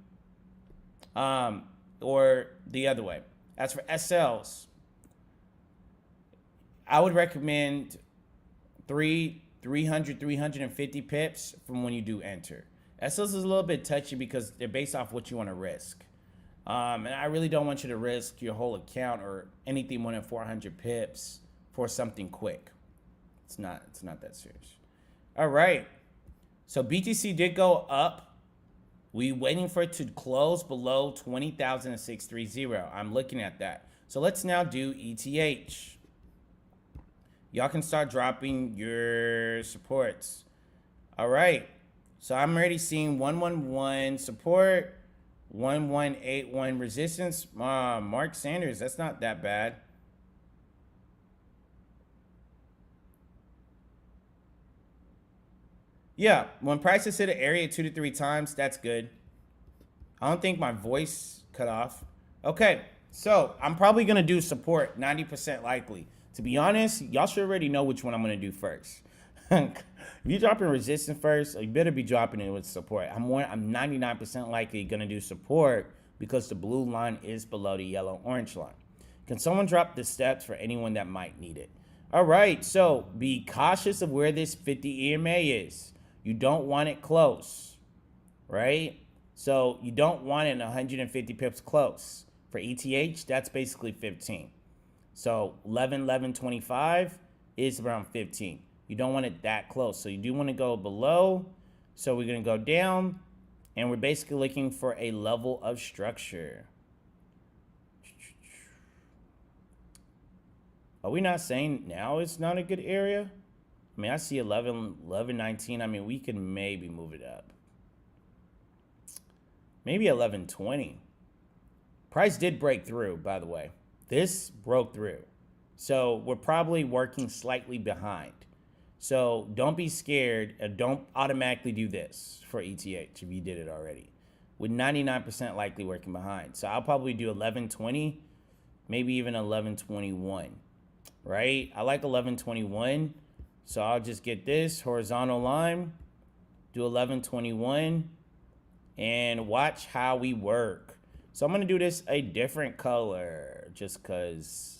or the other way. As for SLs, I would recommend 350 pips from when you do enter. SLs is a little bit touchy because they're based off what you want to risk. And I really don't want you to risk your whole account or anything more than 400 pips for something quick. It's not that serious. All right. So BTC did go up. We waiting for it to close below 20,630. I'm looking at that. So let's now do ETH. Y'all can start dropping your supports. All right. So I'm already seeing 111 support, 1181 resistance. Mark Sanders, that's not that bad. Yeah, when prices hit an area 2 to 3 times, that's good. I don't think my voice cut off. Okay, so I'm probably going to do support 90% likely. To be honest, y'all should already know which one I'm going to do first. If you're dropping resistance first, you better be dropping it with support. I'm 99% likely going to do support because the blue line is below the yellow-orange line. Can someone drop the steps for anyone that might need it? All right, so be cautious of where this 50 EMA is. You don't want it close, right? So you don't want it 150 pips close. For ETH, that's basically 15. So 11.25 is around 15. You don't want it that close. So you do want to go below. So we're going to go down, and we're basically looking for a level of structure. Are we not saying now it's not a good area? I mean, I see 11.19. I mean, we can maybe move it up. Maybe 11.20. Price did break through, by the way. This broke through. So we're probably working slightly behind. So don't be scared. And don't automatically do this for ETH if you did it already. With 99% likely working behind. So I'll probably do 1120, maybe even 1121, right? I like 1121. So I'll just get this horizontal line, do 1121, and watch how we work. So I'm going to do this a different color just because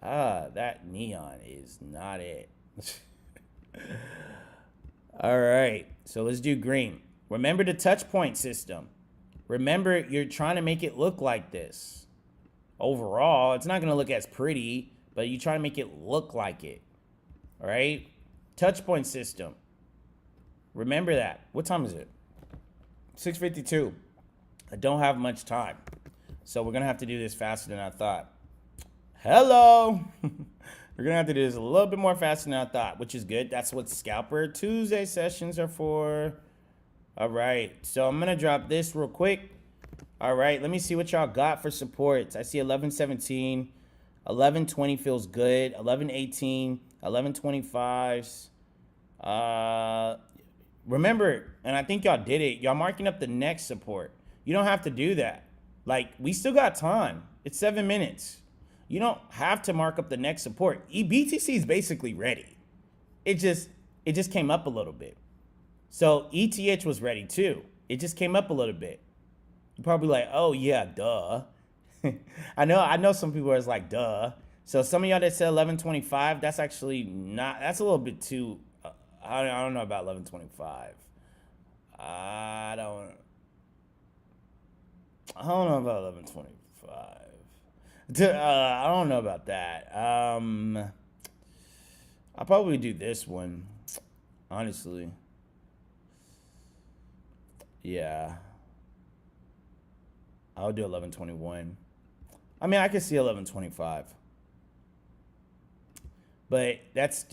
that neon is not it. All right, so let's do green. Remember the touch point system. Remember, you're trying to make it look like this. Overall, it's not going to look as pretty, but you try to make it look like it. All right, touch point system. Remember that. What time is it? 6:52. I don't have much time, so we're gonna have to do this faster than I thought. Hello. We're gonna have to do this a little bit more faster than I thought, which is good. That's what Scalper Tuesday sessions are for. All right, so I'm gonna drop this real quick. All right, let me see what y'all got for supports. I see 1117, 1120 feels good, 1118, 1125s. Remember, and I think y'all did it, y'all marking up the next support. You don't have to do that. Like, we still got time. It's 7 minutes. You don't have to mark up the next support. BTC is basically ready. It just came up a little bit. So ETH was ready too. It just came up a little bit. You're probably like, oh yeah, duh. I know some people are like, duh. So some of y'all that said 1125, that's actually not, that's a little bit too, I don't know about 1125. I don't know about 1125. I don't know about that. I'll probably do this one, honestly. Yeah. I'll do 1121. I mean, I could see 1125. But that's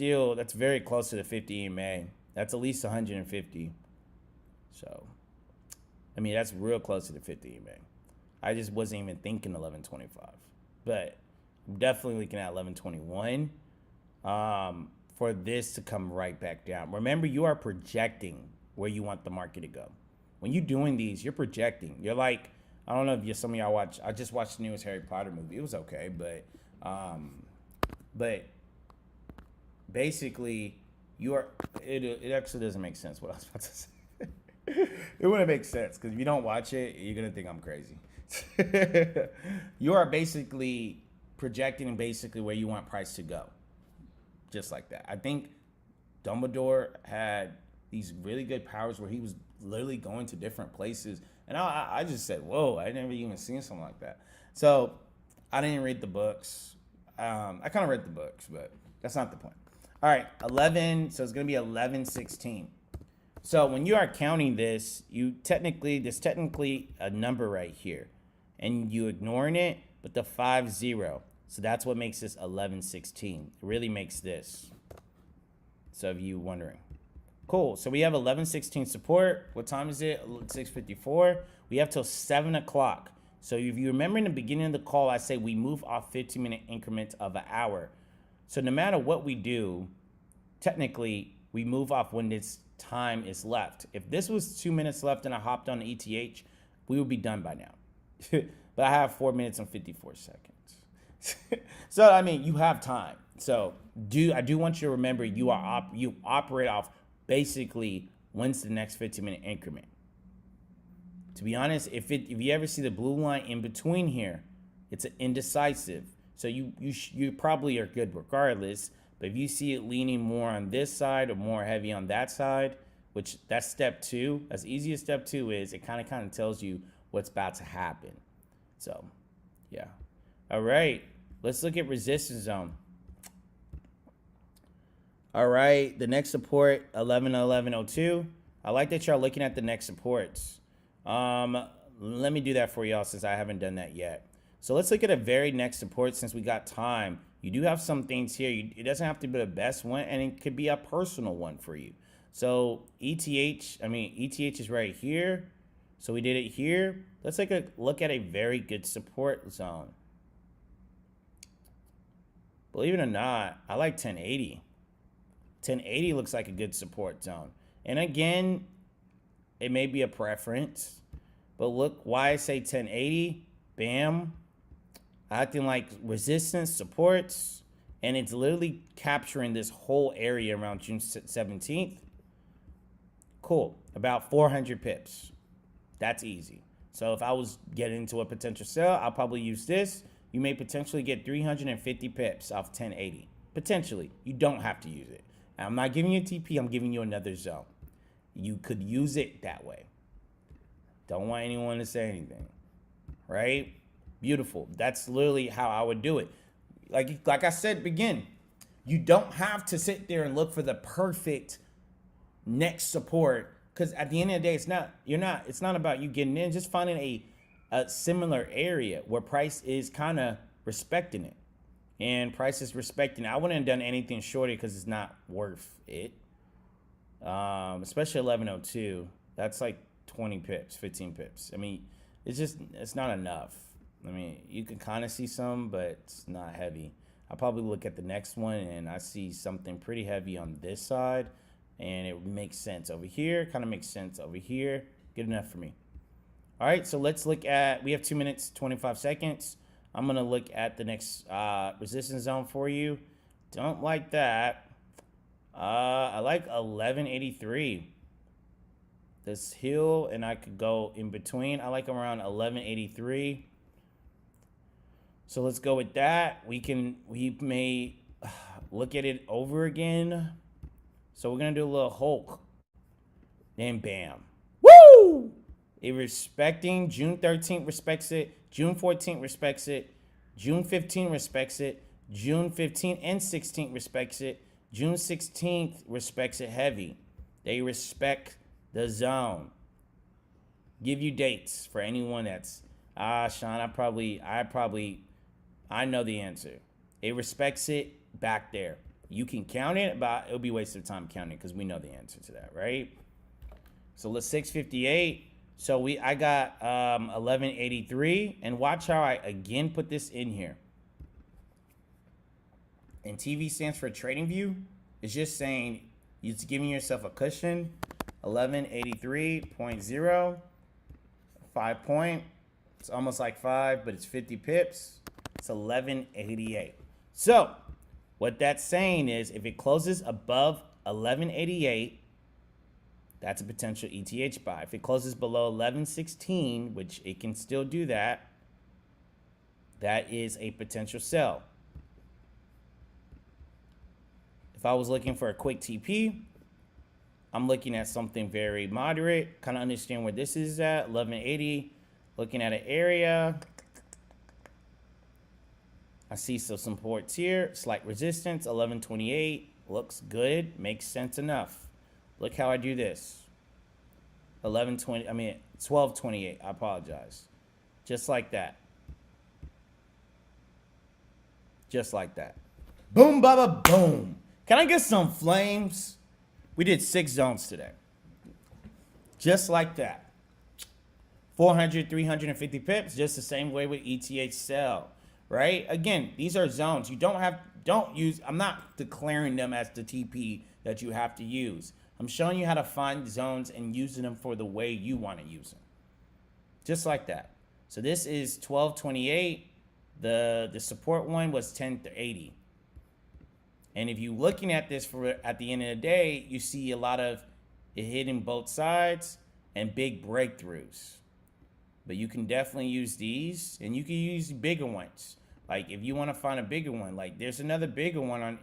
very close to the 50 EMA. That's at least 150. So, I mean, that's real close to the 50 EMA. I just wasn't even thinking 1125. But I'm definitely looking at 1121 for this to come right back down. Remember, you are projecting where you want the market to go. When you're doing these, you're projecting. You're like, I don't know if some of y'all watch. I just watched the newest Harry Potter movie. It was okay, but basically, it actually doesn't make sense what I was about to say. It wouldn't make sense because if you don't watch it, you're gonna think I'm crazy. You are basically projecting basically where you want price to go, just like that. I think Dumbledore had these really good powers where he was literally going to different places, and I just said, "Whoa!" I never even seen something like that. So I didn't read the books. I kind of read the books, but that's not the point. All right, 11. So it's gonna be 1116. So when you are counting this, there's technically a number right here, and you ignoring it, but the 50. So that's what makes this 1116. It really makes this. So if you wondering. Cool. So we have 1116 support. What time is it? 6:54. We have till 7 o'clock. So if you remember in the beginning of the call, I say we move off 15-minute increments of an hour. So no matter what we do, technically we move off when this time is left. If this was 2 minutes left and I hopped on ETH, we would be done by now. But I have 4 minutes and 54 seconds. So I mean, you have time. So I do want you to remember you operate off basically when's the next 15-minute increment. To be honest, if you ever see the blue line in between here, it's an indecisive. So you probably are good regardless. But if you see it leaning more on this side or more heavy on that side, which that's step 2, as easy as step 2 is, it kind of tells you what's about to happen. So, yeah. All right, let's look at resistance zone. All right, the next support, 111102. I like that y'all looking at the next supports. Let me do that for y'all since I haven't done that yet. So let's look at a very next support since we got time. You do have some things here. It doesn't have to be the best one, and it could be a personal one for you. So ETH is right here. So we did it here. Let's take a look at a very good support zone. Believe it or not, I like 1080. 1080 looks like a good support zone. And again, it may be a preference, but look why I say 1080, bam, acting like resistance, supports, and it's literally capturing this whole area around June 17th. Cool, about 400 pips. That's easy. So if I was getting into a potential sell, I'll probably use this. You may potentially get 350 pips off 1080. Potentially. You don't have to use it. I'm not giving you a TP, I'm giving you another zone. You could use it that way. Don't want anyone to say anything. Right? Beautiful. That's literally how I would do it. Like I said, begin. You don't have to sit there and look for the perfect next support, because at the end of the day, it's not about you getting in, just finding a similar area where price is kind of respecting it. And price is respecting it. I wouldn't have done anything shorter because it's not worth it. Especially 1102. That's like 20 pips, 15 pips. I mean, it's not enough. I mean, you can kind of see some, but it's not heavy. I'll probably look at the next one and I see something pretty heavy on this side, and it makes sense over here, kind of makes sense over here. Good enough for me. All right, so let's look at, we have 2 minutes, 25 seconds. I'm gonna look at the next resistance zone for you. Don't like that. I like 1183. This hill, and I could go in between. I like around 1183. So let's go with that. We may look at it over again. So we're gonna do a little Hulk. Then bam. Woo! It respecting June 13th respects it. June 14th respects it. June 15th respects it. June 15th and 16th respects it. June 16th respects it heavy. They respect the zone. Give you dates for anyone that's, Sean, I know the answer. It respects it back there. You can count it, but it'll be a waste of time counting because we know the answer to that, right? So let's 658. So I got 1183, and watch how I again put this in here. And TV stands for trading view. It's just saying you're giving yourself a cushion. 1183.0, 5 point. It's almost like 5, but it's 50 pips. It's 1188. So what that's saying is if it closes above 1188, that's a potential ETH buy. If it closes below 1116, which it can still do that, that is a potential sell. If I was looking for a quick TP, I'm looking at something very moderate, kind of understand where this is at, 1180, looking at an area. I see some supports here, slight resistance, 1128, looks good, makes sense enough. Look how I do this. 1228, I apologize. Just like that. Just like that. Boom, baba, boom. Can I get some flames? We did 6 zones today. Just like that. 400, 350 pips, just the same way with ETH sell, right? Again, these are zones. You don't use, I'm not declaring them as the TP that you have to use. I'm showing you how to find zones and using them for the way you want to use them. Just like that. So this is 1228. The support one was 1080. And if you're looking at this at the end of the day, you see a lot of it hitting both sides and big breakthroughs. But you can definitely use these, and you can use bigger ones. Like if you want to find a bigger one, like there's another bigger one on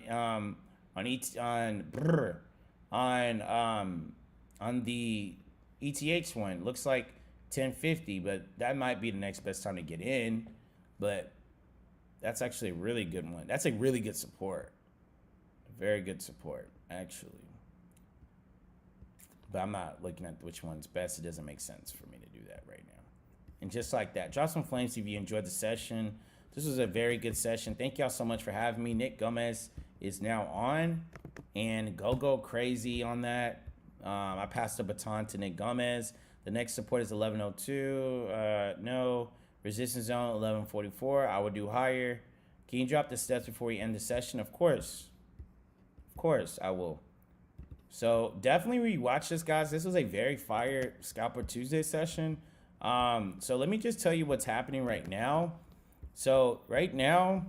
the ETH one. Looks like 1050, but that might be the next best time to get in. But that's actually a really good one. That's a really good support. Very good support, actually. But I'm not looking at which one's best. It doesn't make sense for me to do that right now. And just like that, drop some flames if you enjoyed the session. This was a very good session. Thank y'all so much for having me. Nick Gomez is now on, and go crazy on that. I passed the baton to Nick Gomez. The next support is 1102. No. Resistance zone 1144. I would do higher. Can you drop the steps before we end the session? Of course. Of course, I will. So definitely rewatch this, guys. This was a very fire Scalper Tuesday session. So let me just tell you what's happening right now. So right now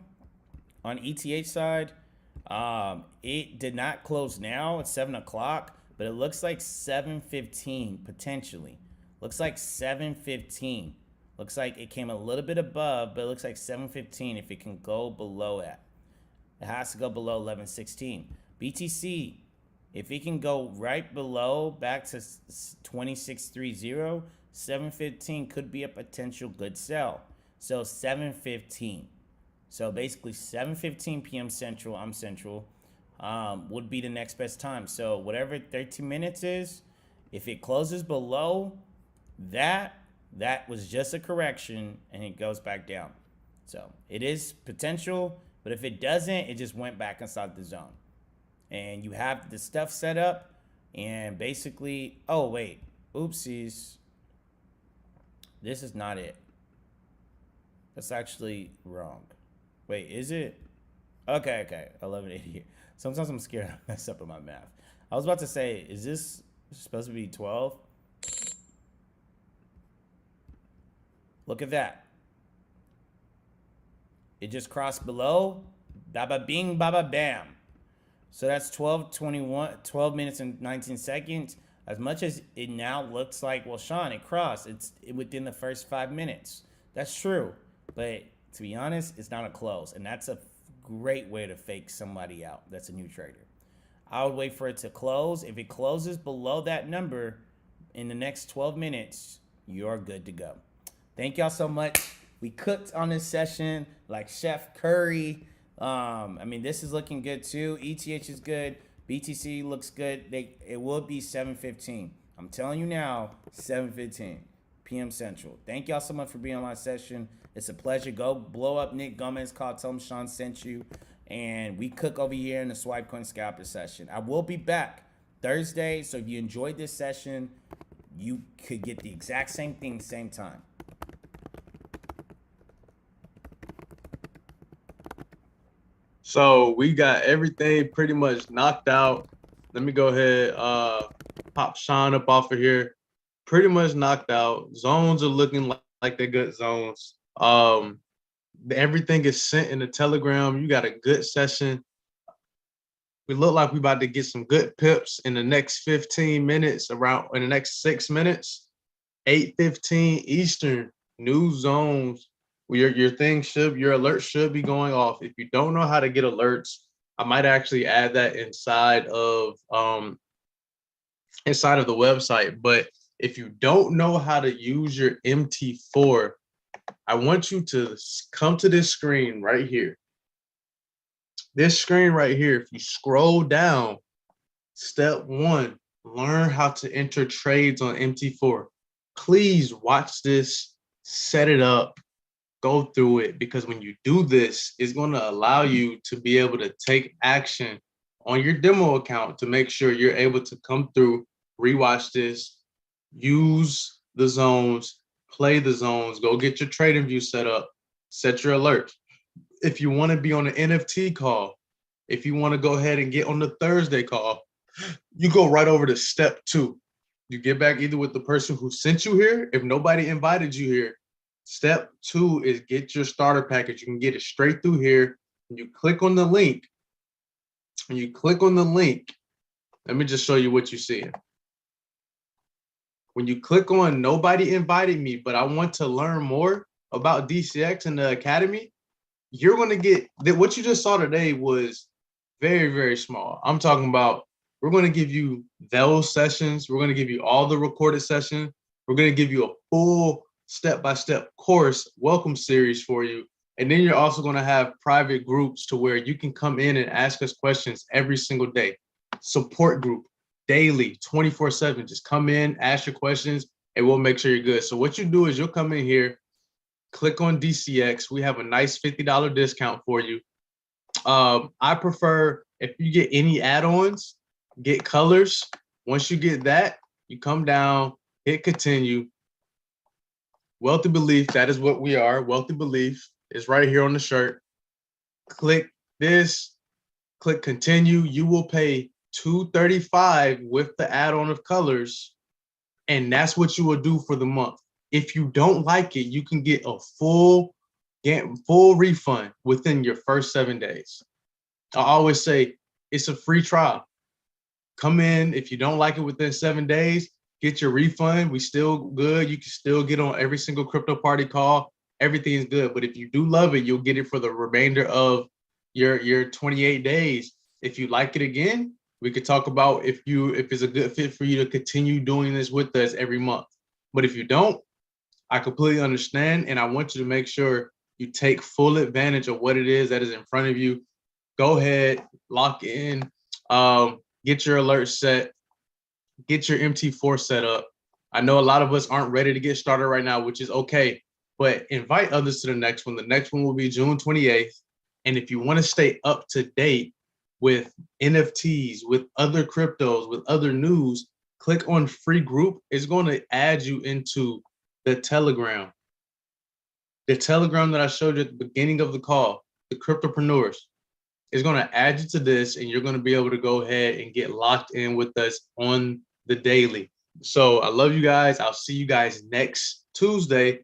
on ETH side, it did not close now. It's 7 o'clock, but it looks like 7:15 potentially. Looks like 7:15. Looks like it came a little bit above, but it looks like 7:15 if it can go below that. It has to go below 11:16. BTC, if it can go right below back to 2630, 7:15 could be a potential good sell. So 7:15. So basically 7:15 p.m. Central, I'm Central, would be the next best time. So whatever 13 minutes is, if it closes below that, that was just a correction and it goes back down. So it is potential, but if it doesn't, it just went back inside the zone. And you have the stuff set up and basically, oh wait, oopsies. This is not it. That's actually wrong. Wait, is it? Okay. 1180 here. Sometimes I'm scared I mess up with my math. I was about to say, is this supposed to be 12? Look at that. It just crossed below. Baba bing, baba bam. So that's 12 minutes and 19 seconds. As much as it now looks like, well, Sean, it crossed. It's within the first 5 minutes. That's true. But to be honest, it's not a close. And that's a great way to fake somebody out that's a new trader. I would wait for it to close. If it closes below that number in the next 12 minutes, you're good to go. Thank y'all so much. We cooked on this session like Chef Curry. I mean, this is looking good too. ETH is good. BTC looks good. It will be 7:15. I'm telling you now, 7:15 p.m. Central. Thank y'all so much for being on my session. It's a pleasure. Go blow up Nick Gomez. Tell him Sean sent you. And we cook over here in the Swipe Coin Scalper session. I will be back Thursday. So if you enjoyed this session, you could get the exact same thing, same time. So we got everything pretty much knocked out. Let me go ahead, pop Sean up off of here. Pretty much knocked out. Zones are looking like they're good zones. Everything is sent in the Telegram. You got a good session. We look like we about to get some good pips in the next 15 minutes, around in the next 6 minutes. 8:15 Eastern, new zones. Your alert should be going off. If you don't know how to get alerts, I might actually add that inside of the website. But if you don't know how to use your MT4, I want you to come to this screen right here. This screen right here, if you scroll down, step 1, learn how to enter trades on MT4. Please watch this, set it up, go through it, because when you do this, it's going to allow you to be able to take action on your demo account to make sure you're able to come through, rewatch this, use the zones, play the zones, go get your trading view set up, set your alert. If you want to be on an NFT call, if you want to go ahead and get on the Thursday call, you go right over to step 2. You get back either with the person who sent you here. If nobody invited you here, step 2 is get your starter package. You can get it straight through here. You click on the link. When you click on the link, let me just show you what you see. When you click on nobody invited me, but I want to learn more about DCX and the Academy, you're going to get that. What you just saw today was very, very small. I'm talking about, we're going to give you those sessions. We're going to give you all the recorded sessions. We're going to give you a full step-by-step course welcome series for you. And then you're also going to have private groups to where you can come in and ask us questions every single day. Support group, daily, 24/7. Just come in, ask your questions, and we'll make sure you're good. So what you do is you'll come in here, click on DCX. We have a nice $50 discount for you. I prefer, if you get any add-ons, get colors. Once you get that, you come down, hit continue. Wealthy Belief, that is what we are. Wealthy Belief is right here on the shirt. Click this, click continue. You will pay $235 with the add-on of colors, and that's what you will do for the month. If you don't like it, you can get a full refund within your first 7 days. I always say it's a free trial. Come in. If you don't like it within 7 days, get your refund. We still good. You can still get on every single crypto party call. Everything is good. But if you do love it, you'll get it for the remainder of your 28 days. If you like it again, we could talk about if it's a good fit for you to continue doing this with us every month. But if you don't, I completely understand. And I want you to make sure you take full advantage of what it is that is in front of you. Go ahead, lock in, get your alerts set, get your MT4 set up. I know a lot of us aren't ready to get started right now, which is okay, but invite others to the next one. The next one will be June 28th. And if you want to stay up to date with NFTs, with other cryptos, with other news, click on free group. It's going to add you into the Telegram. The Telegram that I showed you at the beginning of the call, the Cryptopreneurs, is going to add you to this, and you're going to be able to go ahead and get locked in with us on the daily. So I love you guys. I'll see you guys next Tuesday